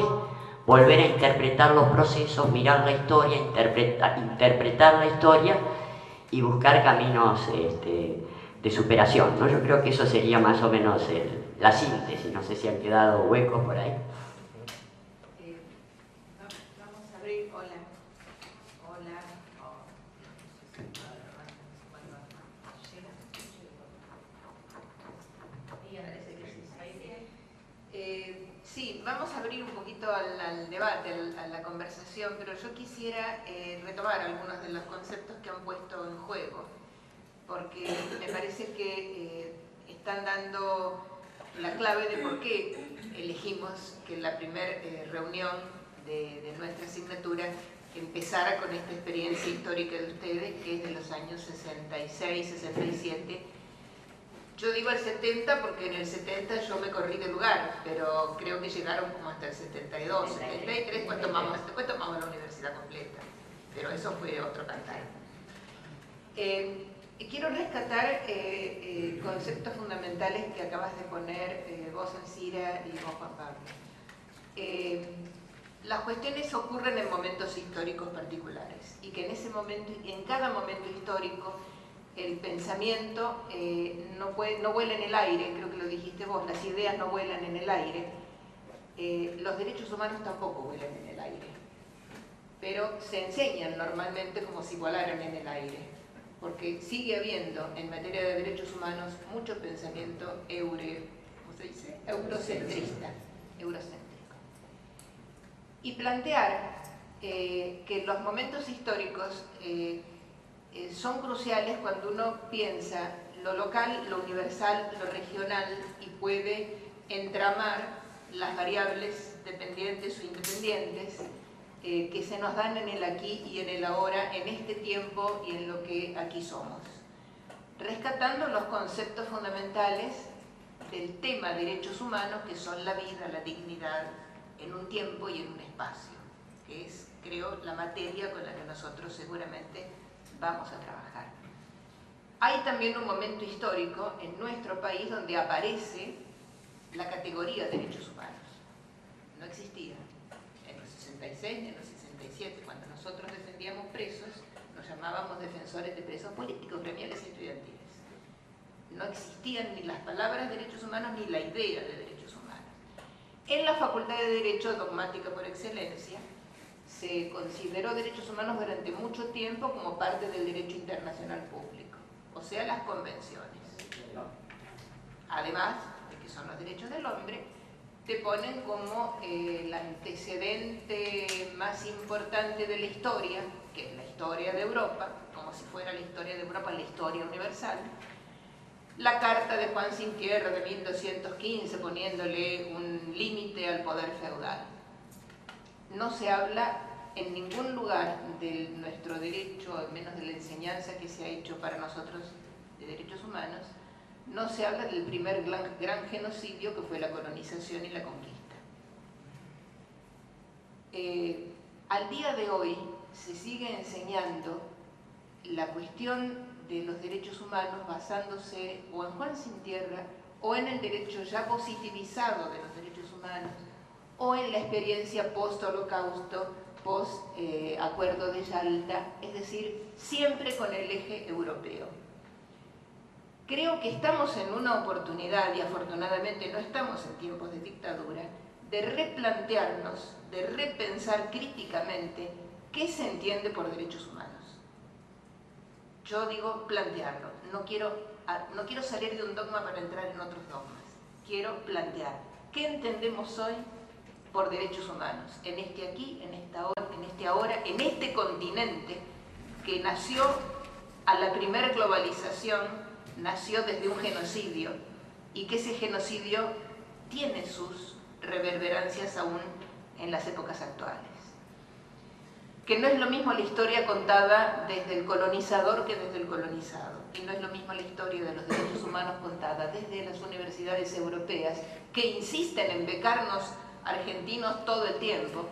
volver a interpretar los procesos, mirar la historia, interpretar la historia y buscar caminos de superación, ¿no? Yo creo que eso sería más o menos la síntesis. No sé si han quedado huecos por ahí. Vamos a abrir. Hola. Sí, vamos a abrir un poquito poquito al debate, a la conversación, pero yo quisiera retomar algunos de los conceptos que han puesto en juego, porque me parece que están dando la clave de por qué elegimos que la primera reunión de nuestra asignatura empezara con esta experiencia histórica de ustedes, que es de los años 66, 67. Yo digo el 70 porque en el 70 yo me corrí de lugar, pero creo que llegaron como hasta el 72, 73, después tomamos la universidad completa, pero eso fue otro cantar. Quiero rescatar conceptos fundamentales que acabas de poner vos, Alcira, y vos, Juan Pablo. Las cuestiones ocurren en momentos históricos particulares y que en ese momento, en cada momento histórico, el pensamiento no vuela en el aire, creo que lo dijiste vos, las ideas no vuelan en el aire, los derechos humanos tampoco vuelan en el aire, pero se enseñan normalmente como si volaran en el aire, porque sigue habiendo en materia de derechos humanos mucho pensamiento eurocentrista, eurocéntrico. Y plantear que los momentos históricos son cruciales cuando uno piensa lo local, lo universal, lo regional y puede entramar las variables dependientes o independientes que se nos dan en el aquí y en el ahora, en este tiempo y en lo que aquí somos. Rescatando los conceptos fundamentales del tema derechos humanos, que son la vida, la dignidad, en un tiempo y en un espacio, que es, creo, la materia con la que nosotros seguramente vamos a trabajar. Hay también un momento histórico en nuestro país donde aparece la categoría de derechos humanos. No existía. En los 66 ni en los 67, cuando nosotros defendíamos presos, nos llamábamos defensores de presos políticos, gremiales y estudiantiles. No existían ni las palabras derechos humanos ni la idea de derechos humanos. En la Facultad de Derecho, dogmática por excelencia, se consideró derechos humanos durante mucho tiempo como parte del derecho internacional público, o sea, las convenciones. Además de que son los derechos del hombre, te ponen como el antecedente más importante de la historia, que es la historia de Europa, como si fuera la historia de Europa, la historia universal, la Carta de Juan Sin Tierra de 1215, poniéndole un límite al poder feudal. No se habla en ningún lugar de nuestro derecho, al menos de la enseñanza que se ha hecho para nosotros de derechos humanos, no se habla del primer gran genocidio que fue la colonización y la conquista. Al día de hoy se sigue enseñando la cuestión de los derechos humanos basándose o en Juan Sin Tierra o en el derecho ya positivizado de los derechos humanos o en la experiencia post-holocausto, post-acuerdo de Yalta, es decir, siempre con el eje europeo. Creo que estamos en una oportunidad, y afortunadamente no estamos en tiempos de dictadura, de replantearnos, de repensar críticamente qué se entiende por derechos humanos. Yo digo plantearlo, no quiero salir de un dogma para entrar en otros dogmas, quiero plantear qué entendemos hoy por derechos humanos, en este aquí, en esta hora, en este ahora, en este continente que nació a la primera globalización, nació desde un genocidio y que ese genocidio tiene sus reverberancias aún en las épocas actuales. Que no es lo mismo la historia contada desde el colonizador que desde el colonizado, y no es lo mismo la historia de los derechos humanos contada desde las universidades europeas, que insisten en becarnos argentinos todo el tiempo,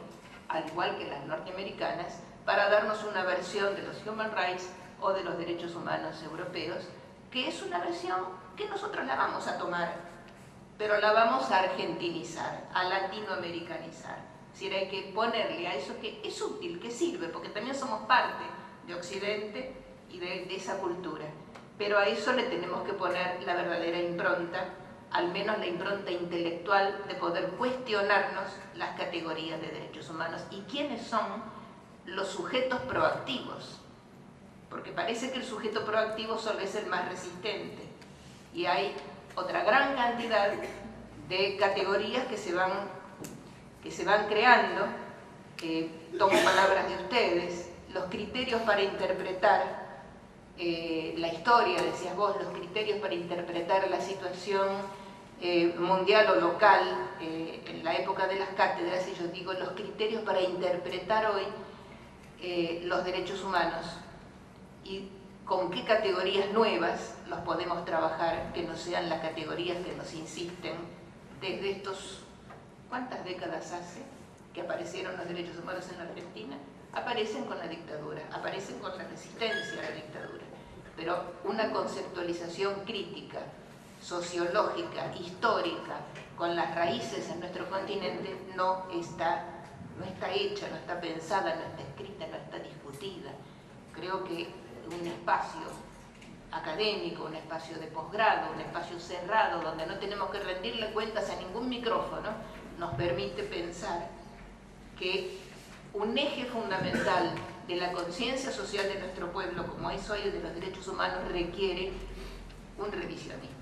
al igual que las norteamericanas, para darnos una versión de los human rights o de los derechos humanos europeos, que es una versión que nosotros la vamos a tomar, pero la vamos a argentinizar, a latinoamericanizar. Es decir, hay que ponerle a eso que es útil, que sirve, porque también somos parte de Occidente y de esa cultura. Pero a eso le tenemos que poner la verdadera impronta, al menos la impronta intelectual de poder cuestionarnos las categorías de derechos humanos y quiénes son los sujetos proactivos. Porque parece que el sujeto proactivo solo es el más resistente. Y hay otra gran cantidad de categorías que se van que se van creando, tomo palabras de ustedes, los criterios para interpretar la historia, decías vos, los criterios para interpretar la situación mundial o local en la época de las cátedras, y yo digo los criterios para interpretar hoy los derechos humanos y con qué categorías nuevas los podemos trabajar, que no sean las categorías que nos insisten desde estos, ¿cuántas décadas hace que aparecieron los derechos humanos en la Argentina? Aparecen con la dictadura, aparecen con la resistencia a la dictadura, pero una conceptualización crítica, sociológica, histórica, con las raíces en nuestro continente no está hecha, no está pensada, no está escrita, no está discutida. Creo que un espacio académico, un espacio de posgrado, un espacio cerrado, donde no tenemos que rendirle cuentas a ningún micrófono, nos permite pensar que un eje fundamental de la conciencia social de nuestro pueblo, como es hoy el de los derechos humanos, requiere un revisionismo.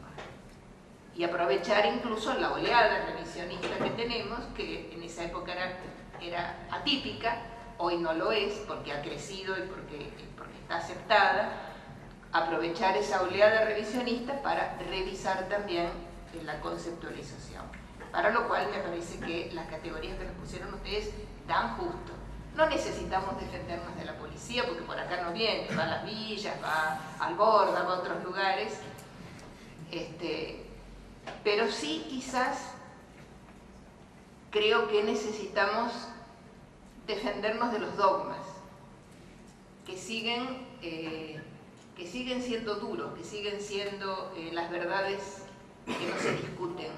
Y aprovechar incluso la oleada revisionista que tenemos, que en esa época era atípica, hoy no lo es porque ha crecido y porque está aceptada, aprovechar esa oleada revisionista para revisar también la conceptualización. Para lo cual me parece que las categorías que nos pusieron ustedes dan justo. No necesitamos defendernos de la policía porque por acá no viene, va a las villas, va al Borda, va a otros lugares. Pero sí quizás creo que necesitamos defendernos de los dogmas que siguen siendo duros, que siguen siendo las verdades que no se discuten.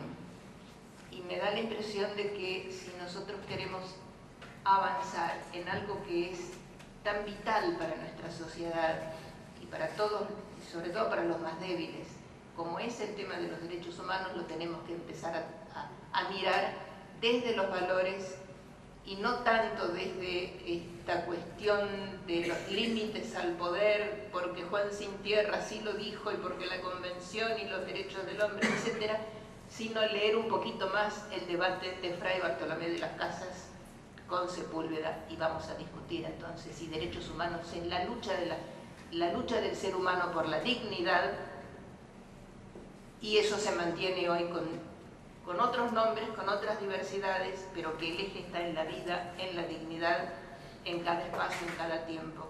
Y me da la impresión de que si nosotros queremos avanzar en algo que es tan vital para nuestra sociedad y para todos, y sobre todo para los más débiles, como es el tema de los derechos humanos, lo tenemos que empezar a mirar desde los valores y no tanto desde esta cuestión de los límites al poder, porque Juan Sin Tierra sí lo dijo y porque la Convención y los derechos del hombre, etcétera, sino leer un poquito más el debate de Fray Bartolomé de las Casas con Sepúlveda, y vamos a discutir entonces si derechos humanos en la lucha del ser humano por la dignidad, y eso se mantiene hoy con otros nombres, con otras diversidades, pero que el eje está en la vida, en la dignidad, en cada espacio, en cada tiempo,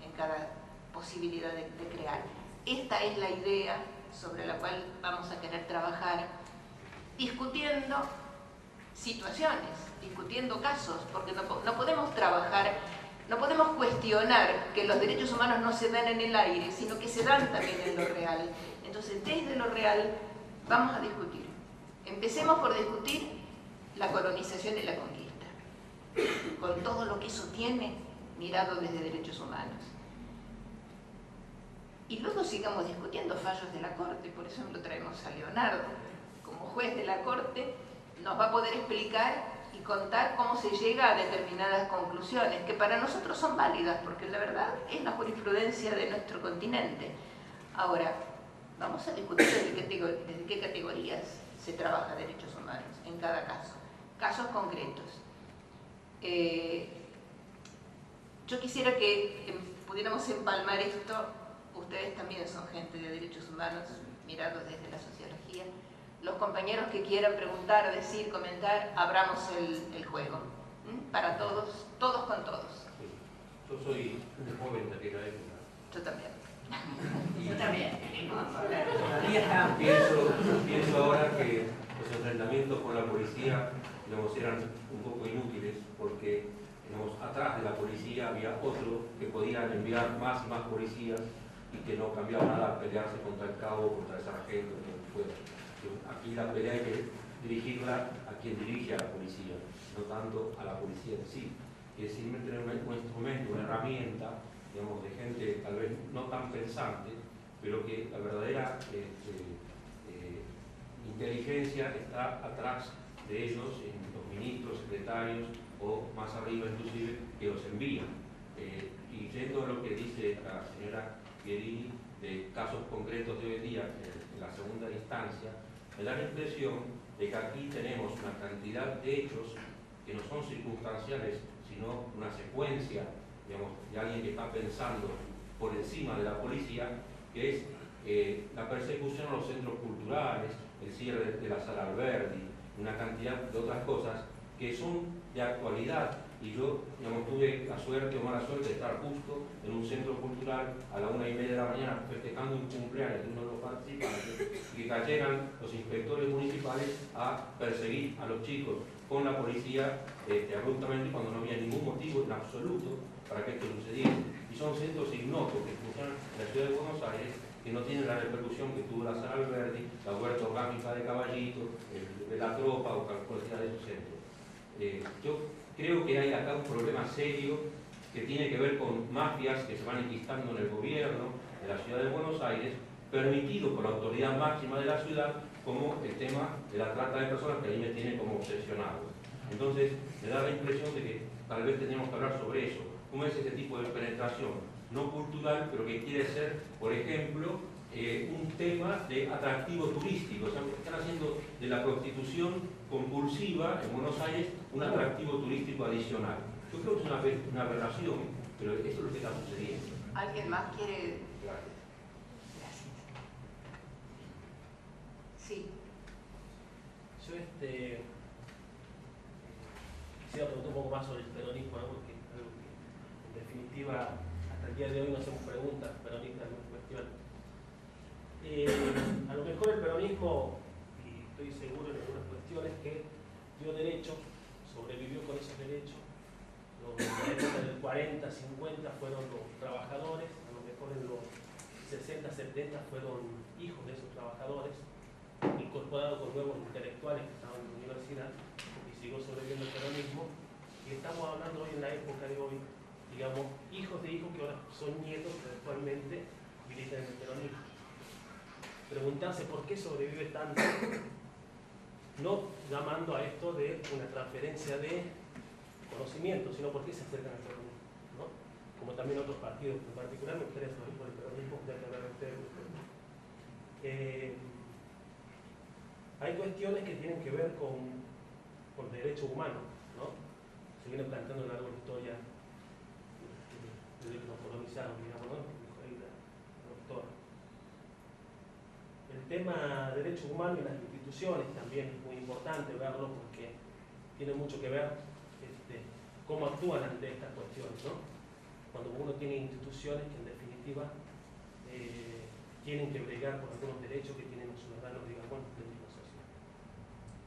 en cada posibilidad de crear. Esta es la idea sobre la cual vamos a querer trabajar, discutiendo situaciones, discutiendo casos, porque no podemos trabajar, no podemos cuestionar que los derechos humanos no se dan en el aire, sino que se dan también en lo real. Entonces, desde lo real vamos a discutir. Empecemos por discutir la colonización y la conquista, con todo lo que eso tiene mirado desde derechos humanos. Y luego sigamos discutiendo fallos de la Corte. Por ejemplo, traemos a Leonardo como juez de la Corte, nos va a poder explicar y contar cómo se llega a determinadas conclusiones, que para nosotros son válidas, porque la verdad es la jurisprudencia de nuestro continente. Ahora, vamos a discutir desde qué categorías se trabaja derechos humanos en cada caso, casos concretos. Yo quisiera que pudiéramos empalmar esto. Ustedes también son gente de derechos humanos mirados desde la sociología. Los compañeros que quieran preguntar, decir, comentar, abramos el juego. Para todos, todos con todos. Yo soy un joven de aquella época. Yo también. Yo también. Pienso ahora que los enfrentamientos con la policía, digamos, eran un poco inútiles porque, digamos, atrás de la policía había otro que podían enviar más y más policías y que no cambiaba nada al pelearse contra el cabo, contra el sargento, lo que fuera. Aquí la pelea hay que dirigirla a quien dirige a la policía, no tanto a la policía en sí. Y es simplemente tener un instrumento, una herramienta, digamos, de gente tal vez no tan pensante, pero que la verdadera inteligencia está atrás de ellos, en los ministros, secretarios o más arriba inclusive, que los envían. Y yendo a lo que dice la señora Pierini de casos concretos de hoy en día en la segunda instancia, me da la impresión de que aquí tenemos una cantidad de hechos que no son circunstanciales, sino una secuencia, digamos, de alguien que está pensando por encima de la policía, que es la persecución a los centros culturales, el cierre de la Sala Alberdi, una cantidad de otras cosas que son de actualidad. Y yo, digamos, tuve la suerte o mala suerte de estar justo en un centro cultural a la 1:30 de la mañana festejando un cumpleaños de uno de los participantes, y que cayeran los inspectores municipales a perseguir a los chicos con la policía abruptamente, cuando no había ningún motivo en absoluto para que esto sucediese. Y son centros ignotos que funcionan en la ciudad de Buenos Aires, que no tienen la repercusión que tuvo la Sala Alberdi, la Huerta Orgánica de Caballito, la Tropa o cualquiera de esos centros. Yo creo que hay acá un problema serio que tiene que ver con mafias que se van enquistando en el gobierno de la ciudad de Buenos Aires, permitido por la autoridad máxima de la ciudad, como el tema de la trata de personas, que a mí me tiene como obsesionado. Entonces, me da la impresión de que tal vez tenemos que hablar sobre eso. ¿Cómo es ese tipo de penetración? No cultural, pero que quiere ser, por ejemplo, un tema de atractivo turístico. O sea, están haciendo de la prostitución compulsiva en Buenos Aires un atractivo turístico adicional. Yo creo que es una aberración, pero esto es lo que está sucediendo. ¿Alguien más quiere? Gracias. Gracias. Sí. Yo quisiera preguntar un poco más sobre el peronismo, ¿no? Porque es algo que en definitiva hasta el día de hoy no hacemos preguntas peronistas en esta cuestión. A lo mejor el peronismo, y estoy seguro en algunas cuestiones, que dio derechos, sobrevivió con esos derechos. Los de la época del 40, 50 fueron los trabajadores, a lo mejor en los 60, 70 fueron hijos de esos trabajadores, incorporados con nuevos intelectuales que estaban en la universidad, y siguió sobreviviendo el peronismo. Y estamos hablando hoy, en la época de hoy, digamos, hijos de hijos que ahora son nietos que actualmente militan en el peronismo. Preguntarse por qué sobrevive tanto, no llamando a esto de una transferencia de conocimiento, sino por qué se acercan al peronismo, ¿no? Como también otros partidos, en particular me gustaría saber por el peronismo, ya que hablar de ustedes. Hay cuestiones que tienen que ver con derechos humanos, ¿no? Se viene planteando a lo largo de la historia desde que nos colonizaron, digamos, ¿no? Dijo ahí la doctora. El tema de derechos humanos y las instituciones también es muy importante verlo, porque tiene mucho que ver cómo actúan ante estas cuestiones, ¿no? Cuando uno tiene instituciones que en definitiva tienen que bregar por algunos derechos que tienen los ciudadanos, digamos, dentro de la sociedad.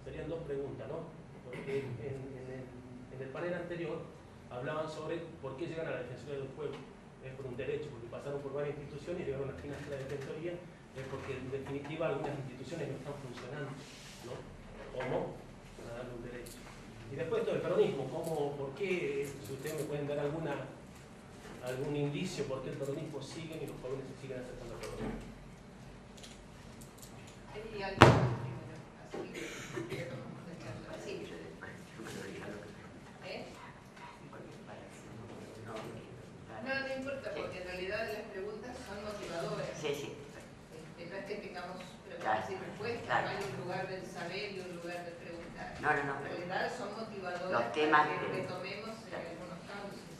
Serían dos preguntas, ¿no? Porque en el panel anterior hablaban sobre por qué llegan a la Defensoría del Pueblo. Es por un derecho, porque pasaron por varias instituciones y llegaron a la final de la Defensoría, es porque en definitiva algunas instituciones no están funcionando, ¿no? ¿Cómo? Para darle un derecho. Y después todo el peronismo, ¿por qué? Si ustedes me pueden dar algún indicio por qué el peronismo sigue y los jóvenes se siguen acercando al peronismo. ¿Hay alguien primero? Así. No importa, porque en realidad las preguntas son motivadoras. Sí. No es que tengamos preguntas y respuestas, no hay un lugar del saber y un lugar de preguntar. No. En realidad son motivadoras Los temas para que retomemos algunos cauces.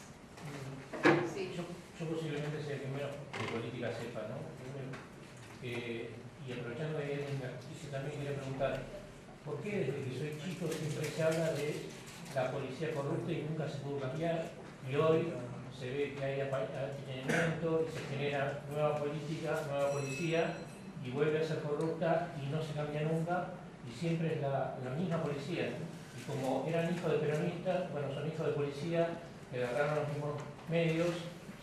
Sí. Yo posiblemente sea el primero de política sepa, ¿no? Y aprovechando que hay una justicia también quería preguntar, ¿por qué desde que soy chico siempre se habla de la policía corrupta y nunca se pudo cambiar? Y hoy se ve que hay atenimiento y se genera nueva política, nueva policía, y vuelve a ser corrupta y no se cambia nunca, y siempre es la misma policía. Y como eran hijos de peronistas, bueno, son hijos de policía que agarraron los mismos medios,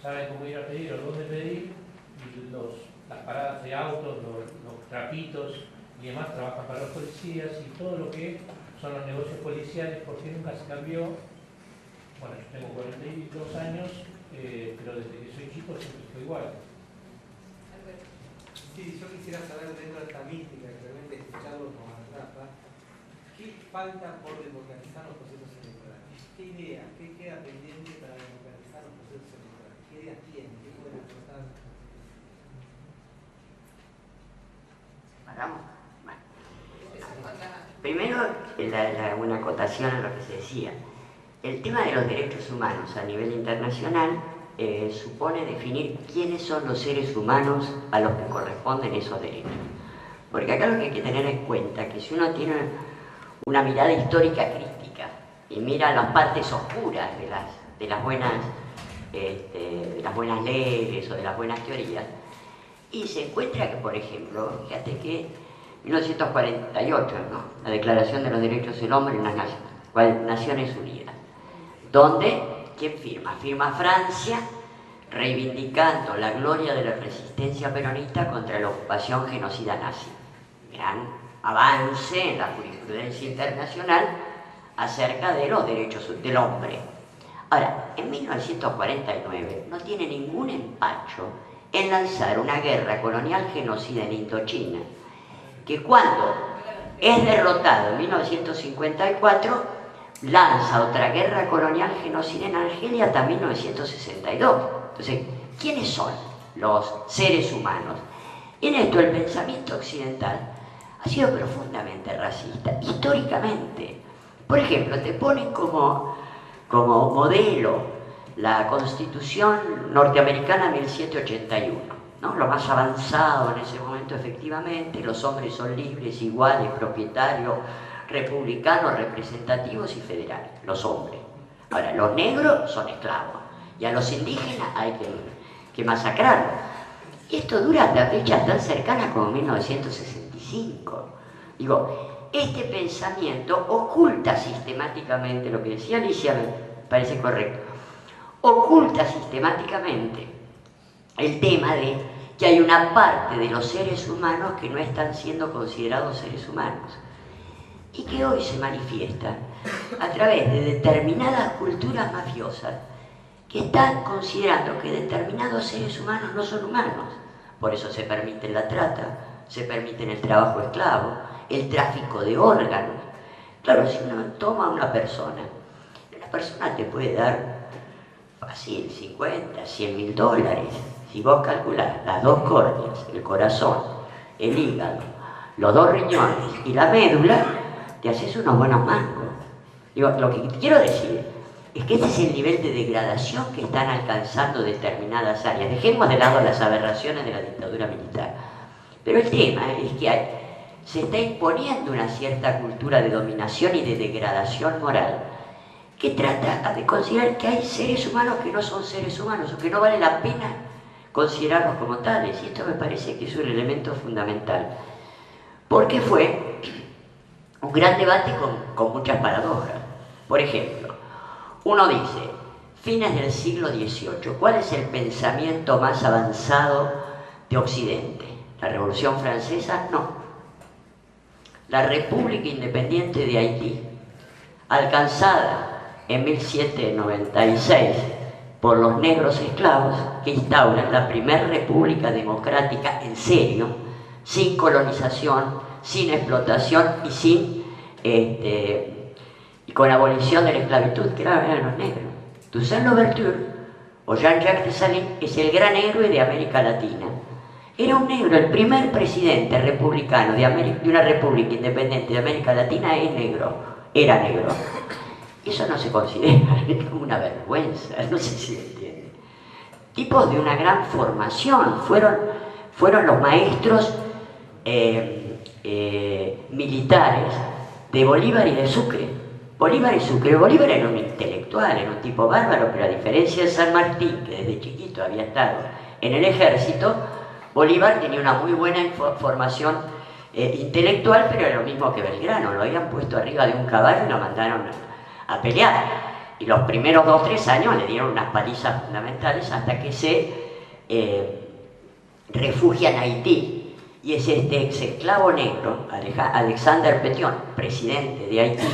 saben cómo ir a pedir o dónde pedir, y las paradas de autos, los trapitos y demás trabajan para los policías, y todo lo que son los negocios policiales, porque nunca se cambió. Bueno, yo tengo 42 años, pero desde que soy chico siempre fue igual. Sí, yo quisiera saber dentro de esta mística, que realmente escucharlo con atrapa, ¿qué falta por democratizar los procesos electorales? ¿Qué idea? ¿Qué queda pendiente para democratizar los procesos electorales? ¿Qué ideas tienen? ¿Qué pueden aportar? Hagamos. Empezamos con la Primero, una acotación a lo que se decía. El tema de los derechos humanos a nivel internacional supone definir quiénes son los seres humanos a los que corresponden esos derechos. Porque acá lo que hay que tener en cuenta es que si uno tiene una mirada histórica crítica y mira las partes oscuras de las buenas leyes o de las buenas teorías, y se encuentra que, por ejemplo, fíjate que 1948, ¿no? La Declaración de los Derechos del Hombre en las Naciones Unidas, donde, ¿quién firma? Firma Francia, reivindicando la gloria de la resistencia peronista contra la ocupación genocida nazi. Gran avance en la jurisprudencia internacional acerca de los derechos del hombre. Ahora, en 1949 no tiene ningún empacho en lanzar una guerra colonial genocida en Indochina, que cuando es derrotado en 1954, lanza otra guerra colonial genocida en Argelia hasta 1962. Entonces, ¿quiénes son los seres humanos? En esto el pensamiento occidental ha sido profundamente racista, históricamente. Por ejemplo, te ponen como modelo la Constitución norteamericana 1781, ¿no? Lo más avanzado en ese momento, efectivamente, los hombres son libres, iguales, propietarios, republicanos, representativos y federales, los hombres. Ahora, los negros son esclavos y a los indígenas hay que masacrarlos. Y esto dura hasta fechas tan cercanas como 1965. Digo, este pensamiento oculta sistemáticamente, lo que decía Alicia me parece correcto, oculta sistemáticamente el tema de que hay una parte de los seres humanos que no están siendo considerados seres humanos y que hoy se manifiesta a través de determinadas culturas mafiosas que están considerando que determinados seres humanos no son humanos. Por eso se permite la trata, se permite el trabajo esclavo, el tráfico de órganos. Claro, si uno toma a una persona te puede dar fácil 50, 100 mil dólares. Si vos calculás las dos córneas, el corazón, el hígado, los dos riñones y la médula, te haces unos buenos mangos. Digo, lo que quiero decir es que ese es el nivel de degradación que están alcanzando determinadas áreas. Dejemos de lado las aberraciones de la dictadura militar. Pero el tema es que se está imponiendo una cierta cultura de dominación y de degradación moral que trata de considerar que hay seres humanos que no son seres humanos o que no vale la pena considerarlos como tales. Y esto me parece que es un elemento fundamental, porque fue un gran debate con muchas paradojas. Por ejemplo, uno dice, fines del siglo XVIII, ¿cuál es el pensamiento más avanzado de Occidente? ¿La Revolución Francesa? No. La República Independiente de Haití, alcanzada en 1796 por los negros esclavos, que instauran la primera república democrática en serio, sin colonización, sin explotación y con abolición de la esclavitud, que eran los negros. Toussaint Louverture o Jean-Jacques Dessalines es el gran héroe de América Latina. Era un negro, el primer presidente republicano de una república independiente de América Latina es negro, era negro. Eso no se considera como una vergüenza, no sé si se entiende. Tipos de una gran formación, fueron los maestros militares de Bolívar y de Sucre. Bolívar era un intelectual, era un tipo bárbaro, pero a diferencia de San Martín, que desde chiquito había estado en el ejército, Bolívar tenía una muy buena formación intelectual, pero era lo mismo que Belgrano, lo habían puesto arriba de un caballo y lo mandaron a pelear. Y los primeros 2 o 3 años le dieron unas palizas fundamentales hasta que se refugia en Haití. Y es este ex esclavo negro, Alexander Pétion, presidente de Haití,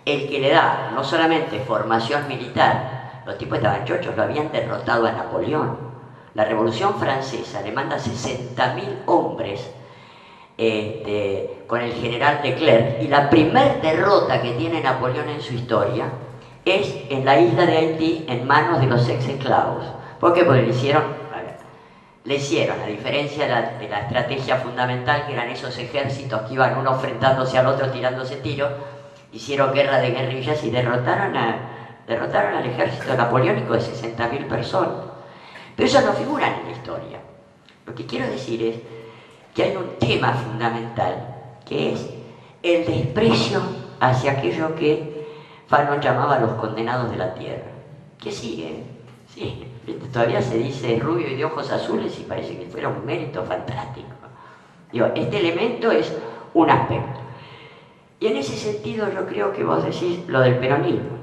el que le da no solamente formación militar, los tipos estaban chochos, lo habían derrotado a Napoleón. La Revolución Francesa le manda 60.000 hombres con el general Leclerc, y la primer derrota que tiene Napoleón en su historia es en la isla de Haití en manos de los ex esclavos. ¿Por qué? Porque le hicieron le hicieron, a diferencia de la estrategia fundamental, que eran esos ejércitos que iban uno enfrentándose al otro tirándose tiros, hicieron guerra de guerrillas y derrotaron al ejército napoleónico de 60.000 personas. Pero eso no figura en la historia. Lo que quiero decir es que hay un tema fundamental, que es el desprecio hacia aquello que Fanon llamaba los condenados de la tierra, que siguen, sí, todavía se dice rubio y de ojos azules y parece que fuera un mérito fantástico. Digo, este elemento es un aspecto. Y en ese sentido yo creo que vos decís lo del peronismo.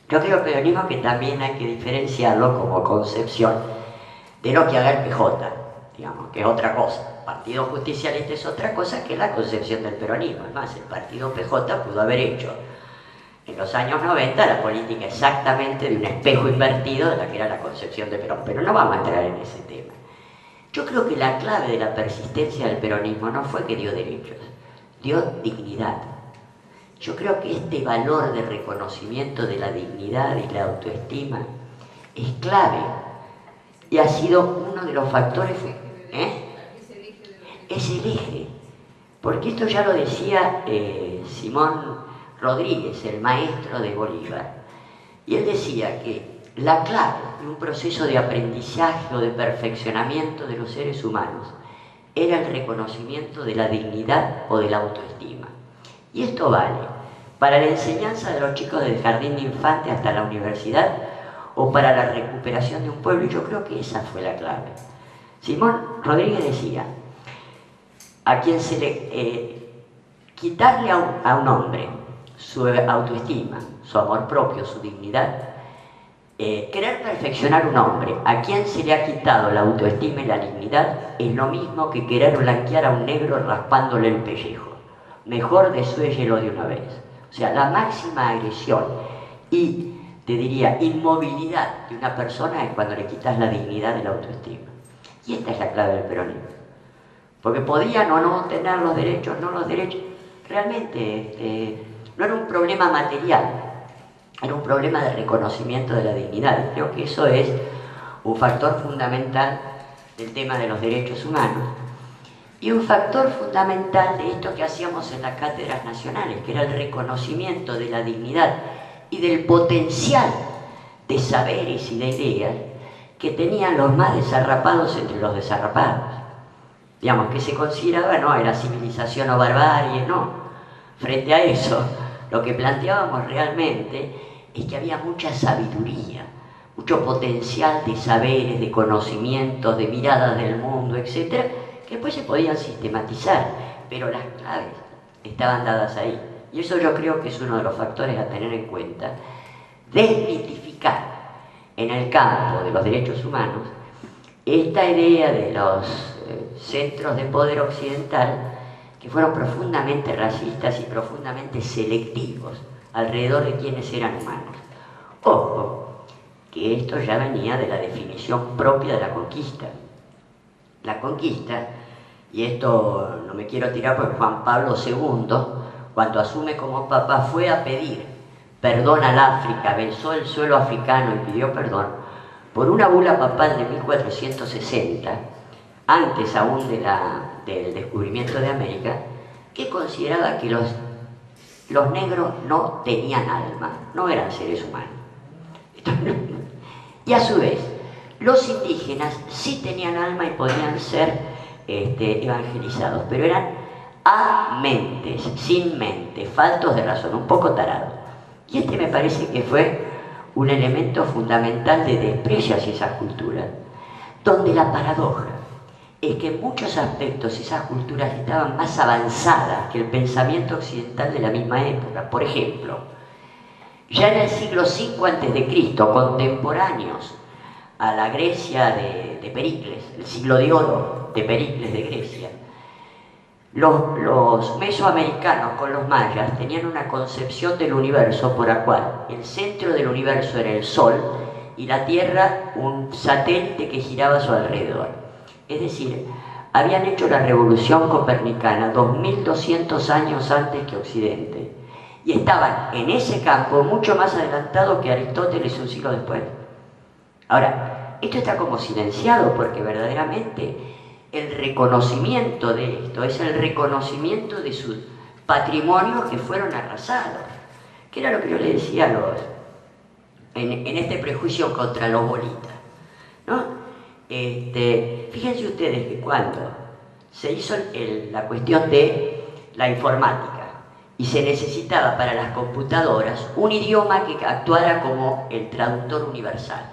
Yo creo que el peronismo que también hay que diferenciarlo como concepción de lo que haga el PJ, digamos, que es otra cosa. El Partido Justicialista es otra cosa que la concepción del peronismo. Es más, el Partido PJ pudo haber hecho en los años 90 la política exactamente de un espejo invertido de la que era la concepción de Perón, pero no vamos a entrar en ese tema. Yo creo que la clave de la persistencia del peronismo no fue que dio derechos, dio dignidad. Yo creo que este valor de reconocimiento de la dignidad y la autoestima es clave y ha sido uno de los factores. Es el eje, porque esto ya lo decía Simón Rodríguez, el maestro de Bolívar, y él decía que la clave de un proceso de aprendizaje o de perfeccionamiento de los seres humanos era el reconocimiento de la dignidad o de la autoestima. Y esto vale para la enseñanza de los chicos del jardín de infantes hasta la universidad o para la recuperación de un pueblo, y yo creo que esa fue la clave. Simón Rodríguez decía, a quien se le quitarle a un hombre su autoestima, su amor propio, su dignidad, querer perfeccionar un hombre a quien se le ha quitado la autoestima y la dignidad es lo mismo que querer blanquear a un negro raspándole el pellejo. Mejor desuéllelo de una vez. O sea, la máxima agresión y, te diría, inmovilidad de una persona es cuando le quitas la dignidad y la autoestima. Y esta es la clave del peronismo. Porque podían o no tener los derechos, no los derechos. Realmente no era un problema material, era un problema de reconocimiento de la dignidad. Creo que eso es un factor fundamental del tema de los derechos humanos. Y un factor fundamental de esto que hacíamos en las cátedras nacionales, que era el reconocimiento de la dignidad y del potencial de saberes y de ideas que tenían los más desarrapados entre los desarrapados. Digamos, que se consideraba, no, era civilización o barbarie, no. Frente a eso, lo que planteábamos realmente es que había mucha sabiduría, mucho potencial de saberes, de conocimientos, de miradas del mundo, etcétera, que después se podían sistematizar, pero las claves estaban dadas ahí. Y eso yo creo que es uno de los factores a tener en cuenta. Desmitificar en el campo de los derechos humanos esta idea de los centros de poder occidental que fueron profundamente racistas y profundamente selectivos alrededor de quienes eran humanos. Ojo, que esto ya venía de la definición propia de la conquista. La conquista, y esto no me quiero tirar porque Juan Pablo II, cuando asume como papa, fue a pedir perdón al África, besó el suelo africano y pidió perdón por una bula papal de 1460, antes aún del descubrimiento de América, que consideraba que los negros no tenían alma, no eran seres humanos. Y a su vez, los indígenas sí tenían alma y podían ser evangelizados, pero eran amentes, sin mente, faltos de razón, un poco tarados. Y me parece que fue un elemento fundamental de desprecio hacia esas culturas, donde la paradoja es que en muchos aspectos esas culturas estaban más avanzadas que el pensamiento occidental de la misma época. Por ejemplo, ya en el siglo V a.C., contemporáneos a la Grecia de Pericles, el siglo de oro de Pericles de Grecia, los mesoamericanos con los mayas tenían una concepción del universo por la cual el centro del universo era el Sol y la Tierra un satélite que giraba a su alrededor. Es decir, habían hecho la revolución copernicana 2200 años antes que Occidente y estaban en ese campo mucho más adelantados que Aristóteles un siglo después. Ahora, esto está como silenciado porque verdaderamente el reconocimiento de esto es el reconocimiento de sus patrimonios que fueron arrasados, que era lo que yo le decía a los, en este prejuicio contra los bolitas, ¿no? Fíjense ustedes que cuando se hizo la cuestión de la informática y se necesitaba para las computadoras un idioma que actuara como el traductor universal,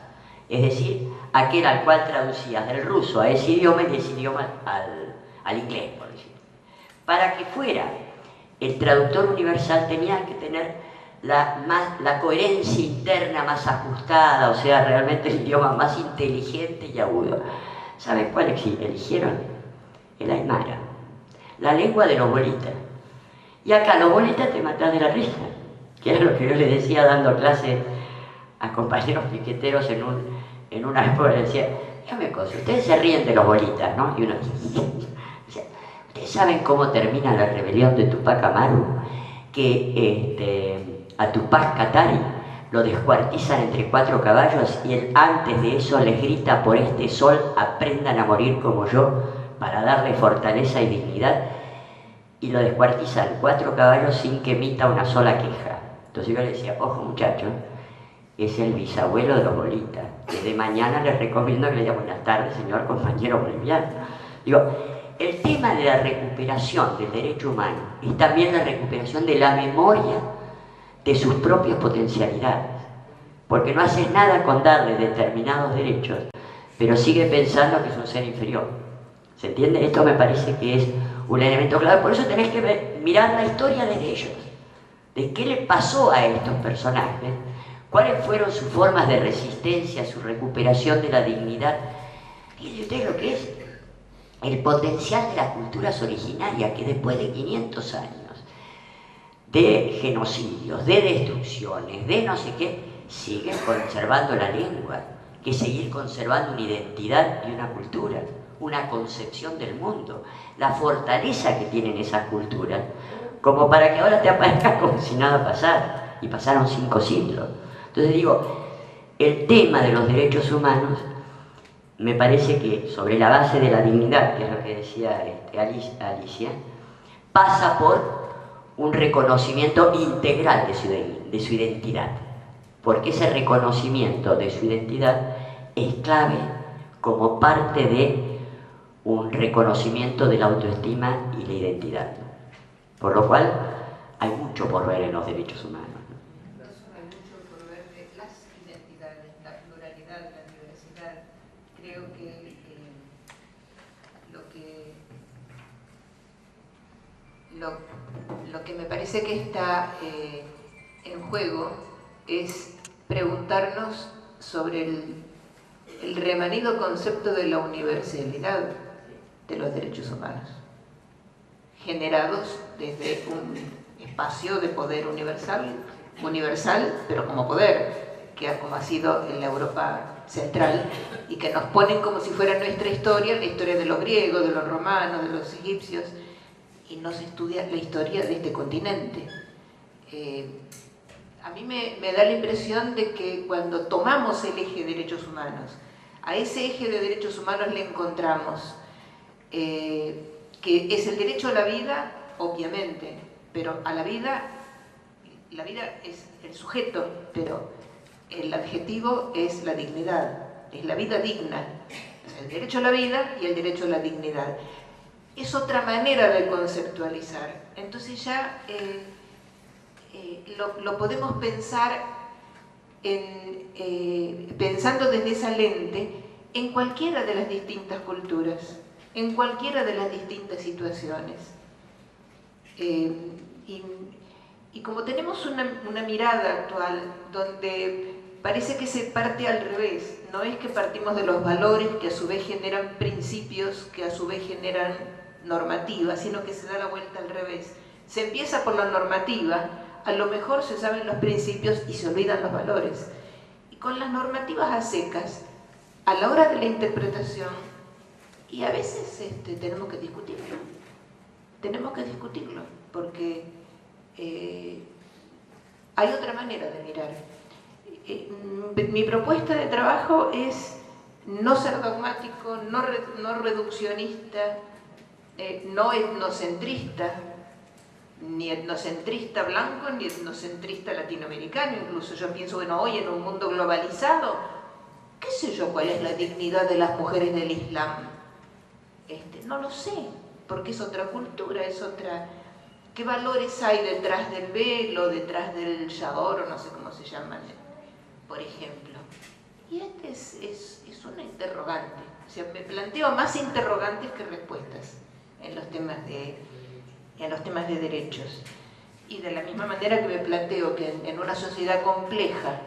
es decir, aquel al cual traducías del ruso a ese idioma y de ese idioma al inglés, por decirlo. Para que fuera el traductor universal tenía que tener la coherencia interna más ajustada, o sea, realmente el idioma más inteligente y agudo. ¿Saben cuál eligieron? El aymara, la lengua de los bolitas. Y acá los bolitas te matan de la risa, que era lo que yo les decía dando clases a compañeros piqueteros en una época. Les decía, dígame cosa, ustedes se ríen de los bolitas, ¿no? Y uno decía, ¿ustedes saben cómo termina la rebelión de Tupac Amaru? Que a Tupac Katari lo descuartizan entre 4 caballos y él antes de eso les grita: por este sol aprendan a morir como yo, para darle fortaleza y dignidad, y lo descuartizan 4 caballos sin que emita una sola queja. Entonces yo le decía, ojo muchachos, es el bisabuelo de los bolitas. Desde mañana les recomiendo que le digan buenas tardes, señor compañero boliviano. Digo, el tema de la recuperación del derecho humano es también la recuperación de la memoria de sus propias potencialidades, porque no haces nada con darle determinados derechos, pero sigue pensando que es un ser inferior. ¿Se entiende? Esto me parece que es un elemento clave. Por eso tenés que mirar la historia de ellos, de qué le pasó a estos personajes, cuáles fueron sus formas de resistencia, su recuperación de la dignidad. Fíjense ustedes lo que es el potencial de las culturas originarias, que después de 500 años de genocidios, de destrucciones, de no sé qué, siguen conservando la lengua, que seguir conservando una identidad y una cultura, una concepción del mundo, la fortaleza que tienen esas culturas, como para que ahora te aparezca como si nada pasara, y pasaron 5 siglos. Entonces digo, el tema de los derechos humanos me parece que sobre la base de la dignidad, que es lo que decía Alicia, pasa por un reconocimiento integral de su identidad, porque ese reconocimiento de su identidad es clave como parte de un reconocimiento de la autoestima y la identidad. Por lo cual hay mucho por ver en los derechos humanos. No solo hay mucho por ver de las identidades, la pluralidad, la diversidad. Creo que lo que me parece que está en juego es preguntarnos sobre el remanido concepto de la universalidad de los derechos humanos, generados desde un espacio de poder universal, pero como poder, como ha sido en la Europa central, y que nos ponen como si fuera nuestra historia, la historia de los griegos, de los romanos, de los egipcios, y no se estudia la historia de este continente. A mí me da la impresión de que cuando tomamos el eje de derechos humanos, a ese eje de derechos humanos le encontramos que es el derecho a la vida, obviamente, pero a la vida es el sujeto, pero el adjetivo es la dignidad, es la vida digna. O sea, el derecho a la vida y el derecho a la dignidad. Es otra manera de conceptualizar. Entonces ya lo podemos pensar pensando desde esa lente en cualquiera de las distintas culturas, en cualquiera de las distintas situaciones. Y como tenemos una mirada actual donde parece que se parte al revés, no es que partimos de los valores que a su vez generan principios, que a su vez generan normativas, sino que se da la vuelta al revés. Se empieza por la normativa, a lo mejor se saben los principios y se olvidan los valores. Y con las normativas a secas, a la hora de la interpretación, y a veces tenemos que discutirlo. Tenemos que discutirlo, porque hay otra manera de mirar. Mi propuesta de trabajo es no ser dogmático, no reduccionista, no etnocentrista, ni etnocentrista blanco, ni etnocentrista latinoamericano. Incluso yo pienso, bueno, hoy en un mundo globalizado, qué sé yo cuál es la dignidad de las mujeres del Islam. No lo sé, porque es otra cultura, es otra... ¿Qué valores hay detrás del velo, detrás del chador, o no sé cómo se llaman, por ejemplo? Y es una interrogante. O sea, me planteo más interrogantes que respuestas en los temas de derechos. Y de la misma manera que me planteo que en una sociedad compleja,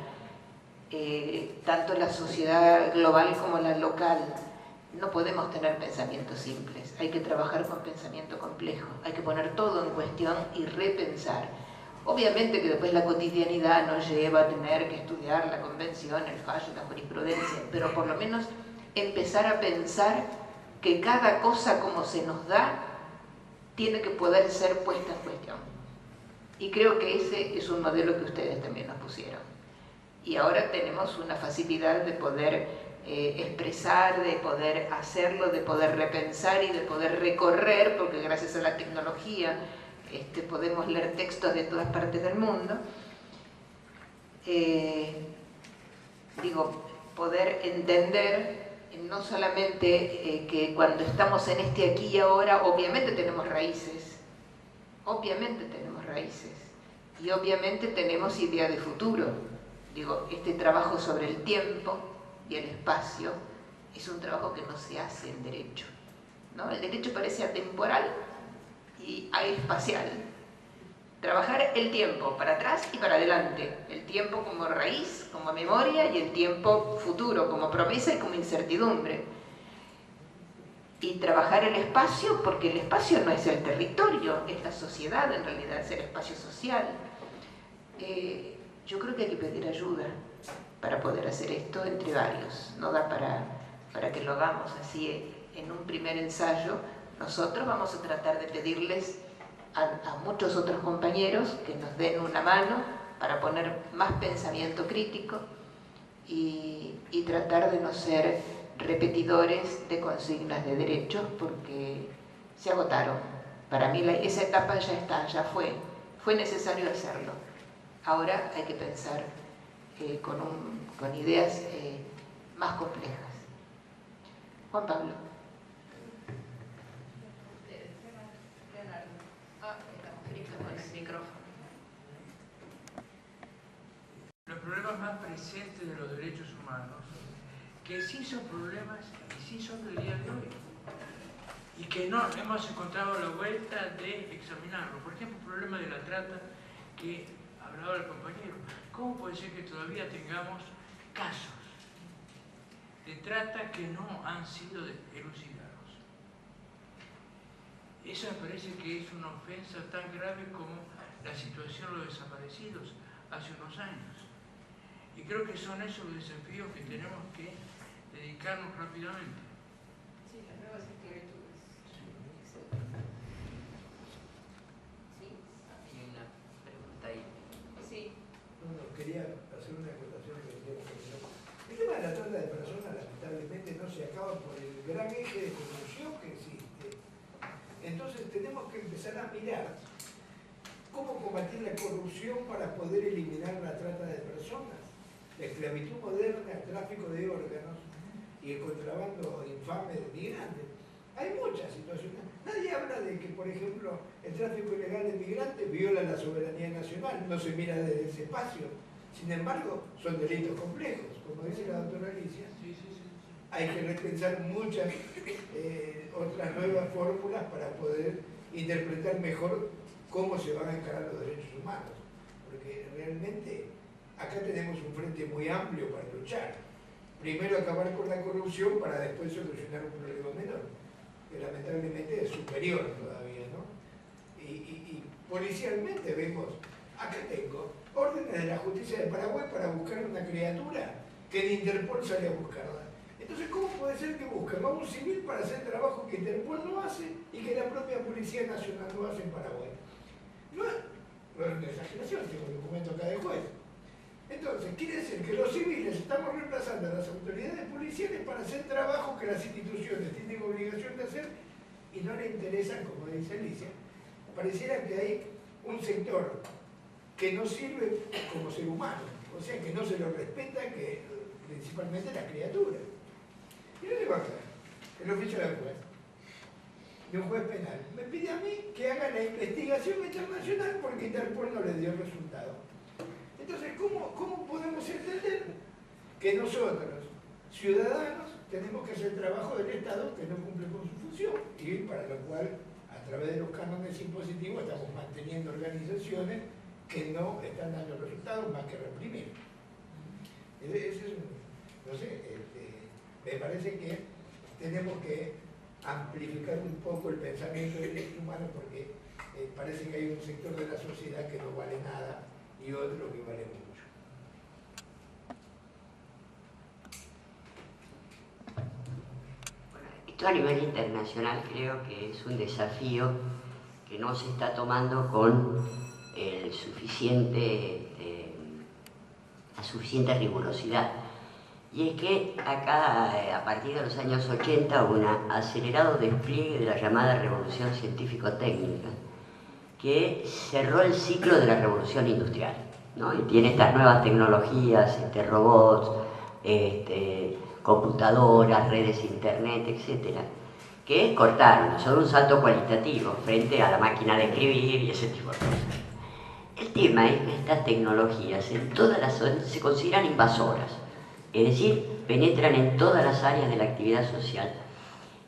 tanto la sociedad global como la local, no podemos tener pensamientos simples, hay que trabajar con pensamiento complejo, hay que poner todo en cuestión y repensar. Obviamente que después la cotidianidad nos lleva a tener que estudiar la convención, el fallo, la jurisprudencia, pero por lo menos empezar a pensar que cada cosa como se nos da tiene que poder ser puesta en cuestión. Y creo que ese es un modelo que ustedes también nos pusieron. Y ahora tenemos una facilidad de poder expresar, de poder hacerlo, de poder repensar y de poder recorrer, porque gracias a la tecnología podemos leer textos de todas partes del mundo. Poder entender no solamente que cuando estamos en este aquí y ahora, obviamente tenemos raíces, y obviamente tenemos idea de futuro. Este trabajo sobre el tiempo y el espacio es un trabajo que no se hace en derecho, ¿no? El derecho parece atemporal y espacial. Trabajar el tiempo para atrás y para adelante, el tiempo como raíz, como memoria, y el tiempo futuro como promesa y como incertidumbre. Y trabajar el espacio, porque el espacio no es el territorio, es la sociedad en realidad, es el espacio social. Yo creo que hay que pedir ayuda para poder hacer esto entre varios. No da para que lo hagamos así en un primer ensayo. Nosotros vamos a tratar de pedirles a muchos otros compañeros que nos den una mano para poner más pensamiento crítico y tratar de no ser repetidores de consignas de derechos, porque se agotaron. Para mí esa etapa ya está, ya fue necesario hacerlo. Ahora hay que pensar con ideas más complejas. Juan Pablo. Los problemas más presentes de los derechos humanos, que sí son problemas y sí son del día de hoy, y que no hemos encontrado la vuelta de examinarlo. Por ejemplo, el problema de la trata que hablaba el compañero. ¿Cómo puede ser que todavía tengamos casos de trata que no han sido elucidados? Eso me parece que es una ofensa tan grave como la situación de los desaparecidos hace unos años. Y creo que son esos los desafíos que tenemos que dedicarnos rápidamente. Sí, las nuevas esclavitudes. Sí, hay una pregunta ahí. Sí. No, quería hacer una acotación que decía el tema de la trata de personas lamentablemente no se acaba por el gran eje de corrupción que existe. Entonces tenemos que empezar a mirar cómo combatir la corrupción para poder eliminar la trata de personas, la esclavitud moderna, el tráfico de órganos y el contrabando infame de migrantes. Hay muchas situaciones. Nadie habla de que, por ejemplo, el tráfico ilegal de migrantes viola la soberanía nacional, no se mira desde ese espacio. Sin embargo, son delitos complejos, como dice la doctora Alicia. Hay que repensar muchas otras nuevas fórmulas para poder interpretar mejor cómo se van a encarar los derechos humanos. Porque realmente acá tenemos un frente muy amplio para luchar. Primero acabar con la corrupción para después solucionar un problema menor, que lamentablemente es superior todavía, ¿no? Y policialmente vemos, acá tengo órdenes de la justicia de Paraguay para buscar una criatura que de Interpol sale a buscarla. Entonces, ¿cómo puede ser que busquen a un civil para hacer trabajo que Interpol no hace y que la propia Policía Nacional no hace en Paraguay? No es una exageración, tengo un documento acá de juez. Entonces, quiere decir que los civiles estamos reemplazando a las autoridades policiales para hacer trabajo que las instituciones tienen obligación de hacer y no le interesan, como dice Alicia. Pareciera que hay un sector que no sirve como ser humano, o sea, que no se lo respeta, que principalmente las criaturas. Y no digo acá, el oficio del juez, de un juez penal, me pide a mí que haga la investigación internacional porque Interpol no le dio resultado. Entonces, ¿cómo podemos entender que nosotros, ciudadanos, tenemos que hacer trabajo del Estado que no cumple con su función? Y para lo cual, a través de los cánones impositivos, estamos manteniendo organizaciones que no están dando resultados más que reprimir. Ese es no sé, me parece que tenemos que amplificar un poco el pensamiento del derecho humano porque parece que hay un sector de la sociedad que no vale nada y otro que vale mucho. Bueno, esto a nivel internacional creo que es un desafío que no se está tomando con la suficiente rigurosidad. Y es que acá, a partir de los años 80, hubo un acelerado despliegue de la llamada revolución científico-técnica, que cerró el ciclo de la revolución industrial, ¿no? Y tiene estas nuevas tecnologías, robots, computadoras, redes internet, etcétera, que cortaron, son un salto cualitativo frente a la máquina de escribir y ese tipo de cosas. El tema es que estas tecnologías en todas las zonas se consideran invasoras, es decir, penetran en todas las áreas de la actividad social.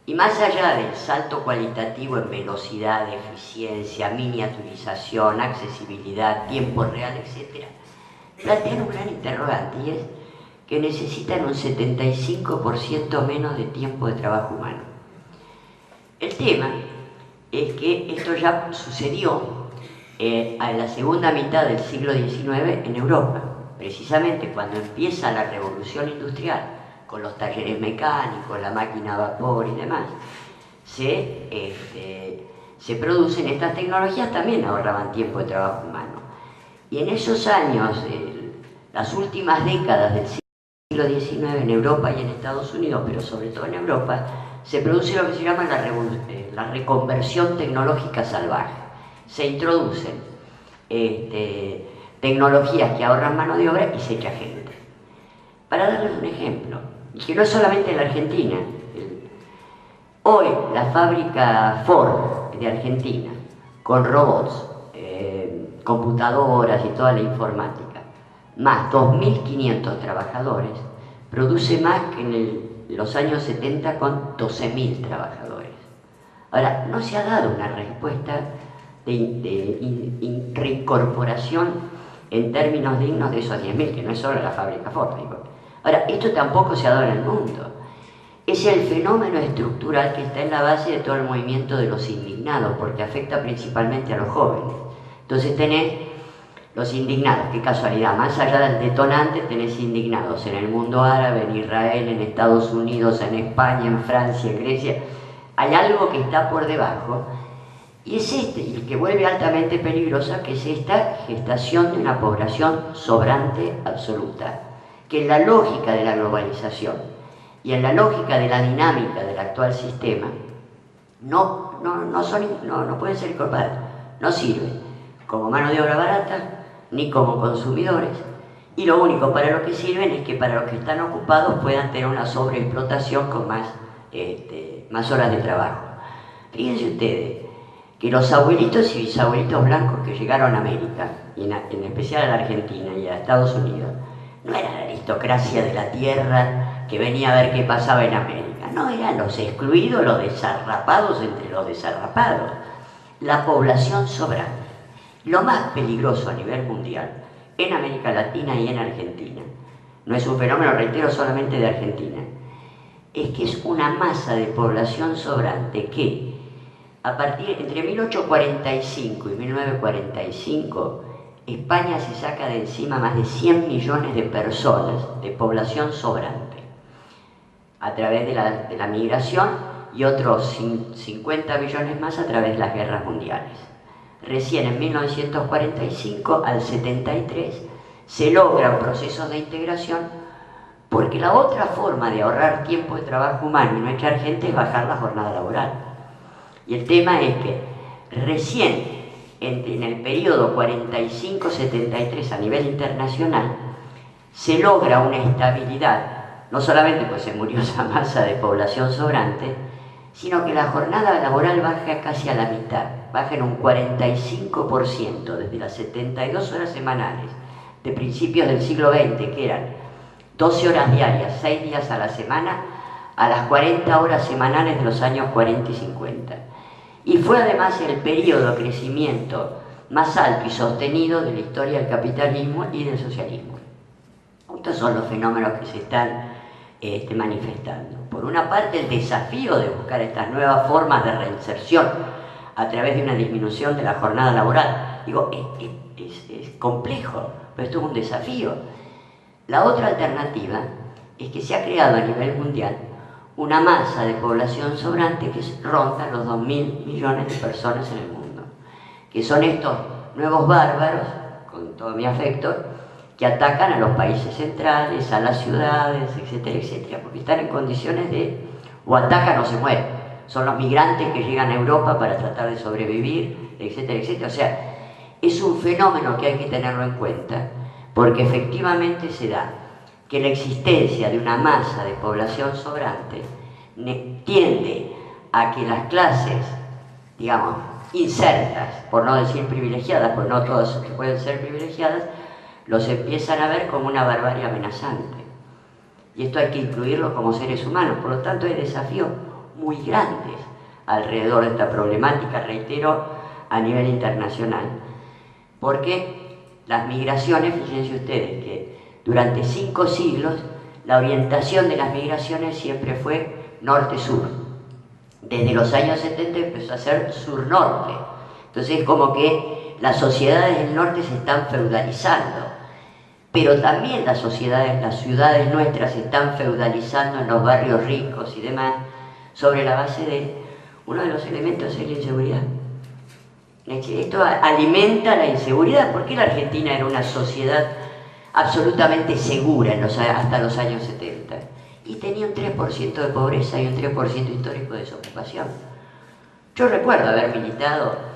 Y más allá del salto cualitativo en velocidad, eficiencia, miniaturización, accesibilidad, tiempo real, etc., plantean un gran interrogante y es que necesitan un 75% menos de tiempo de trabajo humano. El tema es que esto ya sucedió a la segunda mitad del siglo XIX en Europa, precisamente cuando empieza la revolución industrial, con los talleres mecánicos, la máquina a vapor y demás, se producen estas tecnologías, también ahorraban tiempo de trabajo humano. Y en esos años, las últimas décadas del siglo XIX en Europa y en Estados Unidos, pero sobre todo en Europa, se produce lo que se llama la reconversión tecnológica salvaje. Se introducen tecnologías que ahorran mano de obra y se echa gente. Para darles un ejemplo, y que no es solamente en la Argentina, hoy la fábrica Ford de Argentina, con robots, computadoras y toda la informática, más 2.500 trabajadores, produce más que en los años 70 con 12.000 trabajadores. Ahora, no se ha dado una respuesta de reincorporación en términos dignos de esos 10.000, que no es solo la fábrica Ford. Ahora, esto tampoco se ha dado en el mundo. Es el fenómeno estructural que está en la base de todo el movimiento de los indignados, porque afecta principalmente a los jóvenes. Entonces tenés los indignados, qué casualidad, más allá del detonante tenés indignados en el mundo árabe, en Israel, en Estados Unidos, en España, en Francia, en Grecia. Hay algo que está por debajo, y es el que vuelve altamente peligrosa, que es esta gestación de una población sobrante absoluta, que en la lógica de la globalización y en la lógica de la dinámica del actual sistema no pueden ser incorporadas, no sirven como mano de obra barata ni como consumidores, y lo único para lo que sirven es que para los que están ocupados puedan tener una sobreexplotación con más horas de trabajo. Fíjense ustedes que los abuelitos y bisabuelitos blancos que llegaron a América, y en especial a la Argentina y a Estados Unidos, no era la aristocracia de la tierra que venía a ver qué pasaba en América, no, eran los excluidos, los desarrapados entre los desarrapados, la población sobrante. Lo más peligroso a nivel mundial, en América Latina y en Argentina, no es un fenómeno, reitero, solamente de Argentina, es que es una masa de población sobrante que, entre 1845 y 1945, España se saca de encima más de 100 millones de personas de población sobrante a través de la migración y otros 50 millones más a través de las guerras mundiales. Recién en 1945 al 73 se logran procesos de integración, porque la otra forma de ahorrar tiempo de trabajo humano y no echar gente es bajar la jornada laboral. Y el tema es que recién en el periodo 45-73 a nivel internacional se logra una estabilidad, no solamente pues se murió esa masa de población sobrante, sino que la jornada laboral baja casi a la mitad, baja en un 45% desde las 72 horas semanales de principios del siglo XX, que eran 12 horas diarias, 6 días a la semana, a las 40 horas semanales de los años 40 y 50. Y fue además el periodo de crecimiento más alto y sostenido de la historia del capitalismo y del socialismo. Estos son los fenómenos que se están manifestando. Por una parte, el desafío de buscar estas nuevas formas de reinserción a través de una disminución de la jornada laboral. Digo, es complejo, pero esto es un desafío. La otra alternativa es que se ha creado a nivel mundial una masa de población sobrante que ronda los 2.000 millones de personas en el mundo, que son estos nuevos bárbaros, con todo mi afecto, que atacan a los países centrales, a las ciudades, etcétera, etcétera, porque están en condiciones de o atacan o se mueren. Son los migrantes que llegan a Europa para tratar de sobrevivir, etcétera, etcétera. O sea, es un fenómeno que hay que tenerlo en cuenta, porque efectivamente se da que la existencia de una masa de población sobrante tiende a que las clases, digamos, insertas, por no decir privilegiadas, porque no todas pueden ser privilegiadas, los empiezan a ver como una barbarie amenazante. Y esto hay que incluirlo como seres humanos. Por lo tanto, hay desafíos muy grandes alrededor de esta problemática, reitero, a nivel internacional. Porque las migraciones, fíjense ustedes que durante 5 siglos la orientación de las migraciones siempre fue norte-sur. Desde los años 70 empezó a ser sur-norte. Entonces es como que las sociedades del norte se están feudalizando, pero también las ciudades nuestras se están feudalizando en los barrios ricos y demás, sobre la base de uno de los elementos es la inseguridad. Esto alimenta la inseguridad. ¿Por qué la Argentina era una sociedad absolutamente segura hasta los años 70? Y tenía un 3% de pobreza y un 3% histórico de desocupación. Yo recuerdo haber militado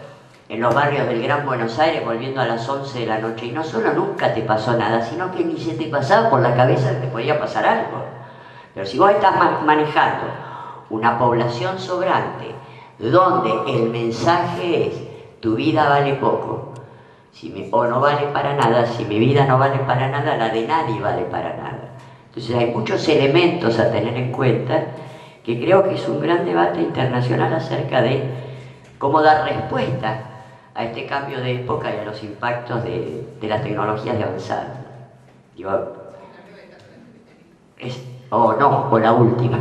en los barrios del Gran Buenos Aires volviendo a las 11 de la noche, y no solo nunca te pasó nada, sino que ni se te pasaba por la cabeza que te podía pasar algo. Pero si vos estás manejando una población sobrante donde el mensaje es tu vida vale poco, o no vale para nada, si mi vida no vale para nada, la de nadie vale para nada. Entonces hay muchos elementos a tener en cuenta que creo que es un gran debate internacional acerca de cómo dar respuesta a este cambio de época y a los impactos de las tecnologías de avanzada. O la última.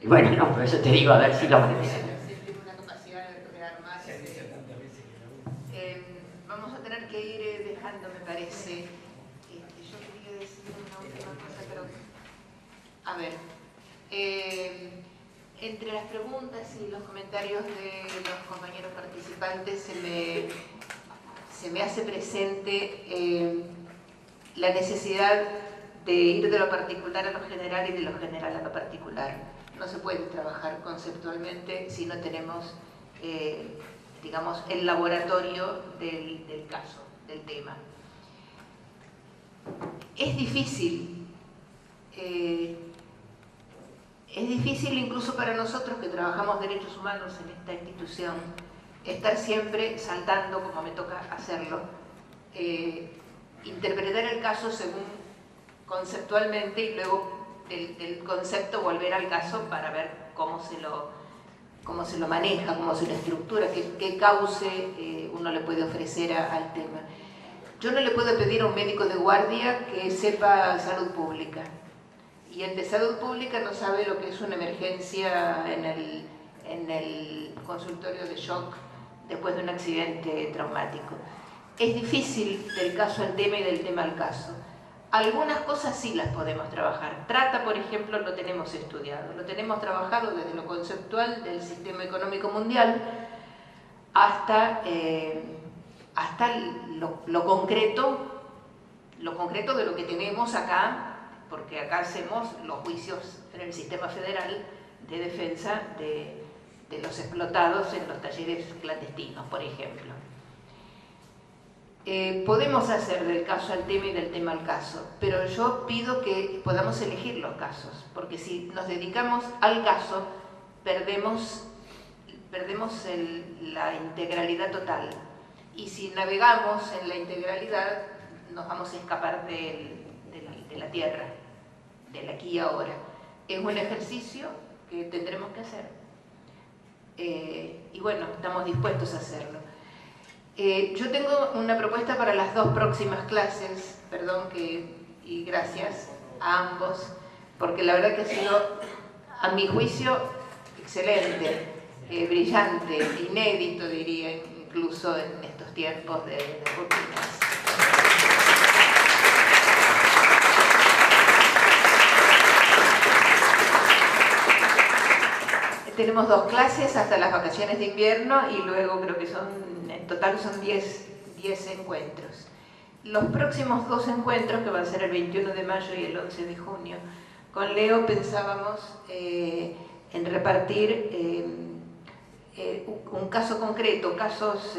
Bueno, no, por eso te digo, a ver si lo vamos a tener que ir dejando, me parece. Yo quería decir una última cosa, pero... A ver, entre las preguntas y los comentarios de los compañeros participantes se me hace presente la necesidad de ir de lo particular a lo general y de lo general a lo particular. No se puede trabajar conceptualmente si no tenemos, digamos, el laboratorio del caso, del tema. Es difícil incluso para nosotros que trabajamos derechos humanos en esta institución, estar siempre saltando, como me toca hacerlo, interpretar el caso según conceptualmente y luego del concepto volver al caso para ver cómo se lo maneja, cómo se lo estructura, qué cauce uno le puede ofrecer al tema. Yo no le puedo pedir a un médico de guardia que sepa salud pública. Y el de salud pública no sabe lo que es una emergencia en el consultorio de shock después de un accidente traumático. Es difícil del caso al tema y del tema al caso. Algunas cosas sí las podemos trabajar. Trata, por ejemplo, lo tenemos estudiado. Lo tenemos trabajado desde lo conceptual del sistema económico mundial hasta hasta lo concreto de lo que tenemos acá, porque acá hacemos los juicios en el sistema federal de defensa de los explotados en los talleres clandestinos, por ejemplo. Podemos hacer del caso al tema y del tema al caso, pero yo pido que podamos elegir los casos, porque si nos dedicamos al caso, perdemos la integralidad total. Y si navegamos en la integralidad, nos vamos a escapar de la tierra, del aquí y ahora. Es un ejercicio que tendremos que hacer. Y bueno, estamos dispuestos a hacerlo. Yo tengo una propuesta para las 2 próximas clases, y gracias a ambos, porque la verdad que ha sido, a mi juicio, excelente, brillante, inédito, diría, incluso en estos tiempos de rutinas. Tenemos 2 clases hasta las vacaciones de invierno y luego creo que en total son 10 encuentros. Los próximos 2 encuentros, que van a ser el 21 de mayo y el 11 de junio, con Leo pensábamos en repartir un caso concreto, casos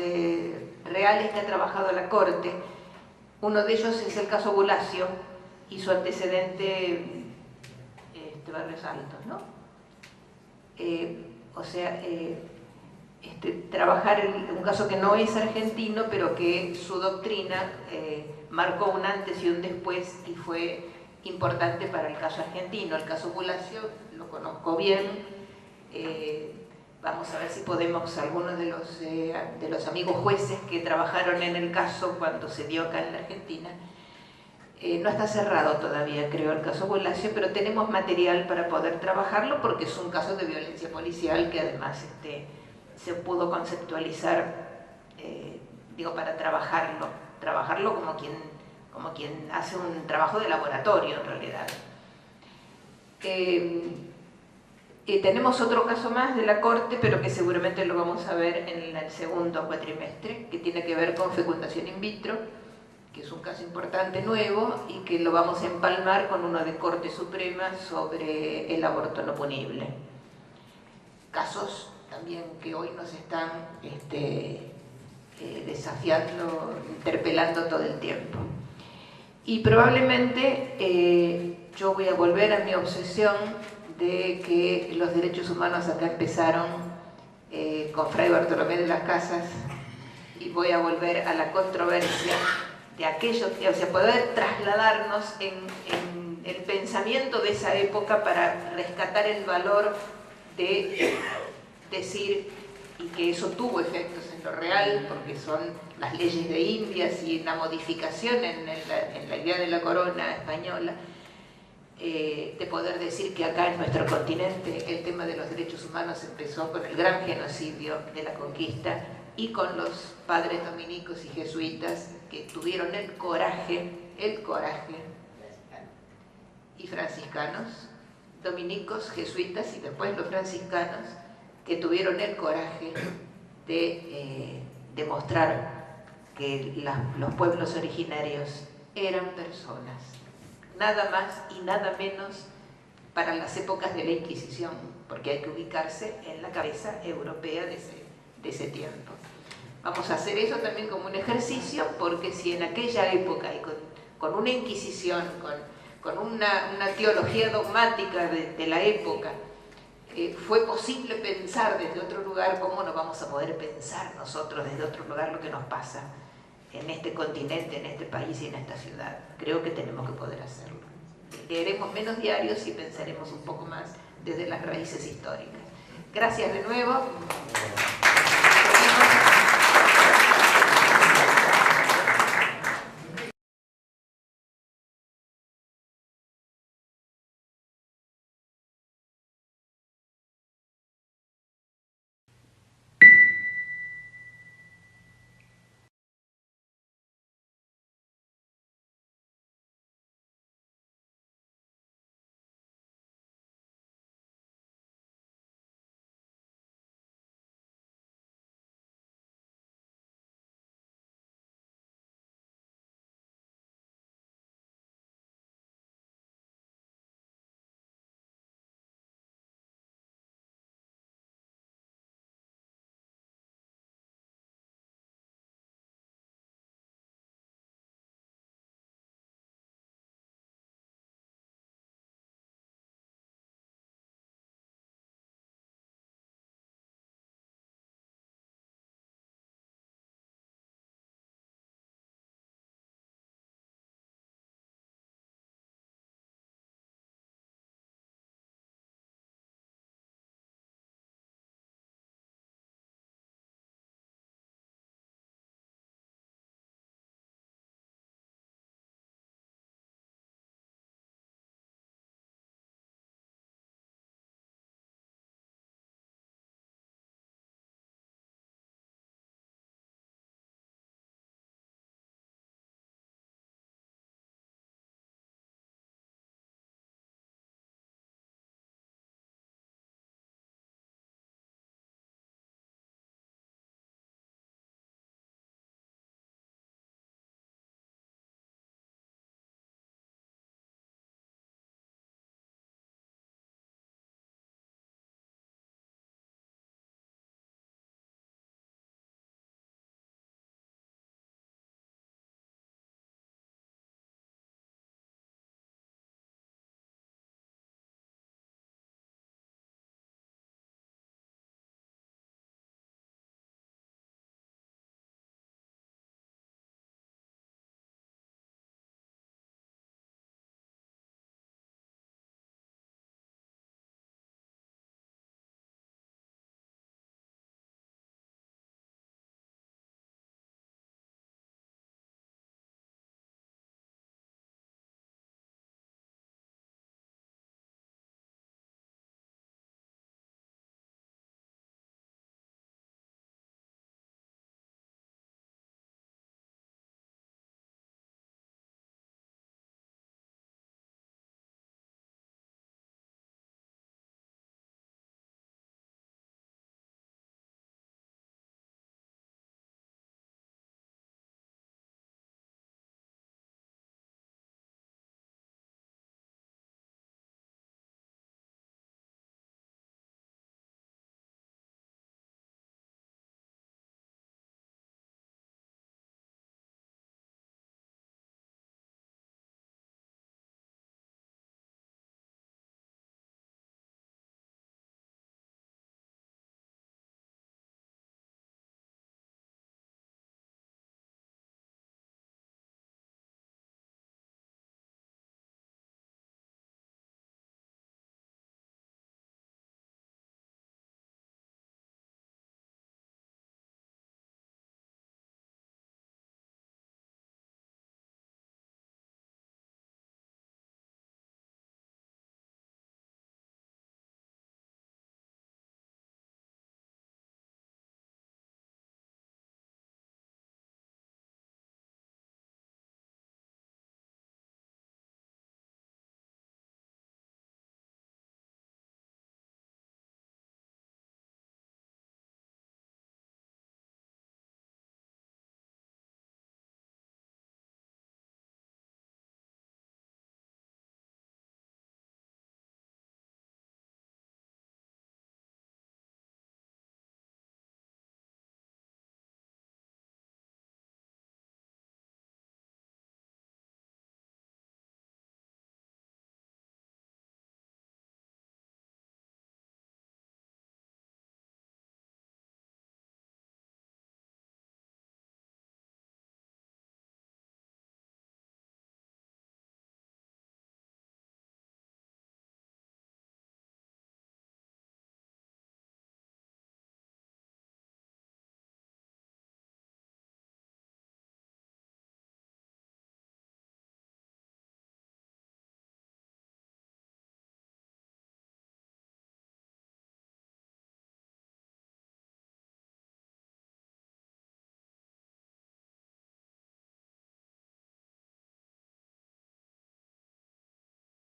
reales que ha trabajado la Corte. Uno de ellos es el caso Bulacio y su antecedente Barrios Altos, ¿no? Trabajar un caso que no es argentino, pero que su doctrina marcó un antes y un después y fue importante para el caso argentino. El caso Bulacio lo conozco bien. Vamos a ver si podemos, algunos de los amigos jueces que trabajaron en el caso cuando se dio acá en la Argentina, no está cerrado todavía, creo, el caso Bulacio, pero tenemos material para poder trabajarlo porque es un caso de violencia policial que además se pudo conceptualizar, para trabajarlo como quien hace un trabajo de laboratorio en realidad. Tenemos otro caso más de la Corte, pero que seguramente lo vamos a ver en el segundo cuatrimestre, que tiene que ver con fecundación in vitro, que es un caso importante nuevo y que lo vamos a empalmar con uno de Corte Suprema sobre el aborto no punible. Casos también que hoy nos están desafiando, interpelando todo el tiempo. Y probablemente yo voy a volver a mi obsesión de que los derechos humanos acá empezaron con Fray Bartolomé de las Casas, y voy a volver a la controversia de aquello, poder trasladarnos en el pensamiento de esa época para rescatar el valor de decir, y que eso tuvo efectos en lo real, porque son las leyes de Indias y la modificación en la idea de la corona española, de poder decir que acá en nuestro continente el tema de los derechos humanos empezó con el gran genocidio de la conquista y con los padres dominicos y jesuitas que tuvieron el coraje, y franciscanos, dominicos, jesuitas y después los franciscanos, que tuvieron el coraje de demostrar que los pueblos originarios eran personas, nada más y nada menos para las épocas de la Inquisición, porque hay que ubicarse en la cabeza europea de ese tiempo. Vamos a hacer eso también como un ejercicio, porque si en aquella época y con una Inquisición, con una teología dogmática de la época, fue posible pensar desde otro lugar, ¿cómo no vamos a poder pensar nosotros desde otro lugar lo que nos pasa en este continente, en este país y en esta ciudad? Creo que tenemos que poder hacerlo. Leeremos menos diarios y pensaremos un poco más desde las raíces históricas. Gracias de nuevo.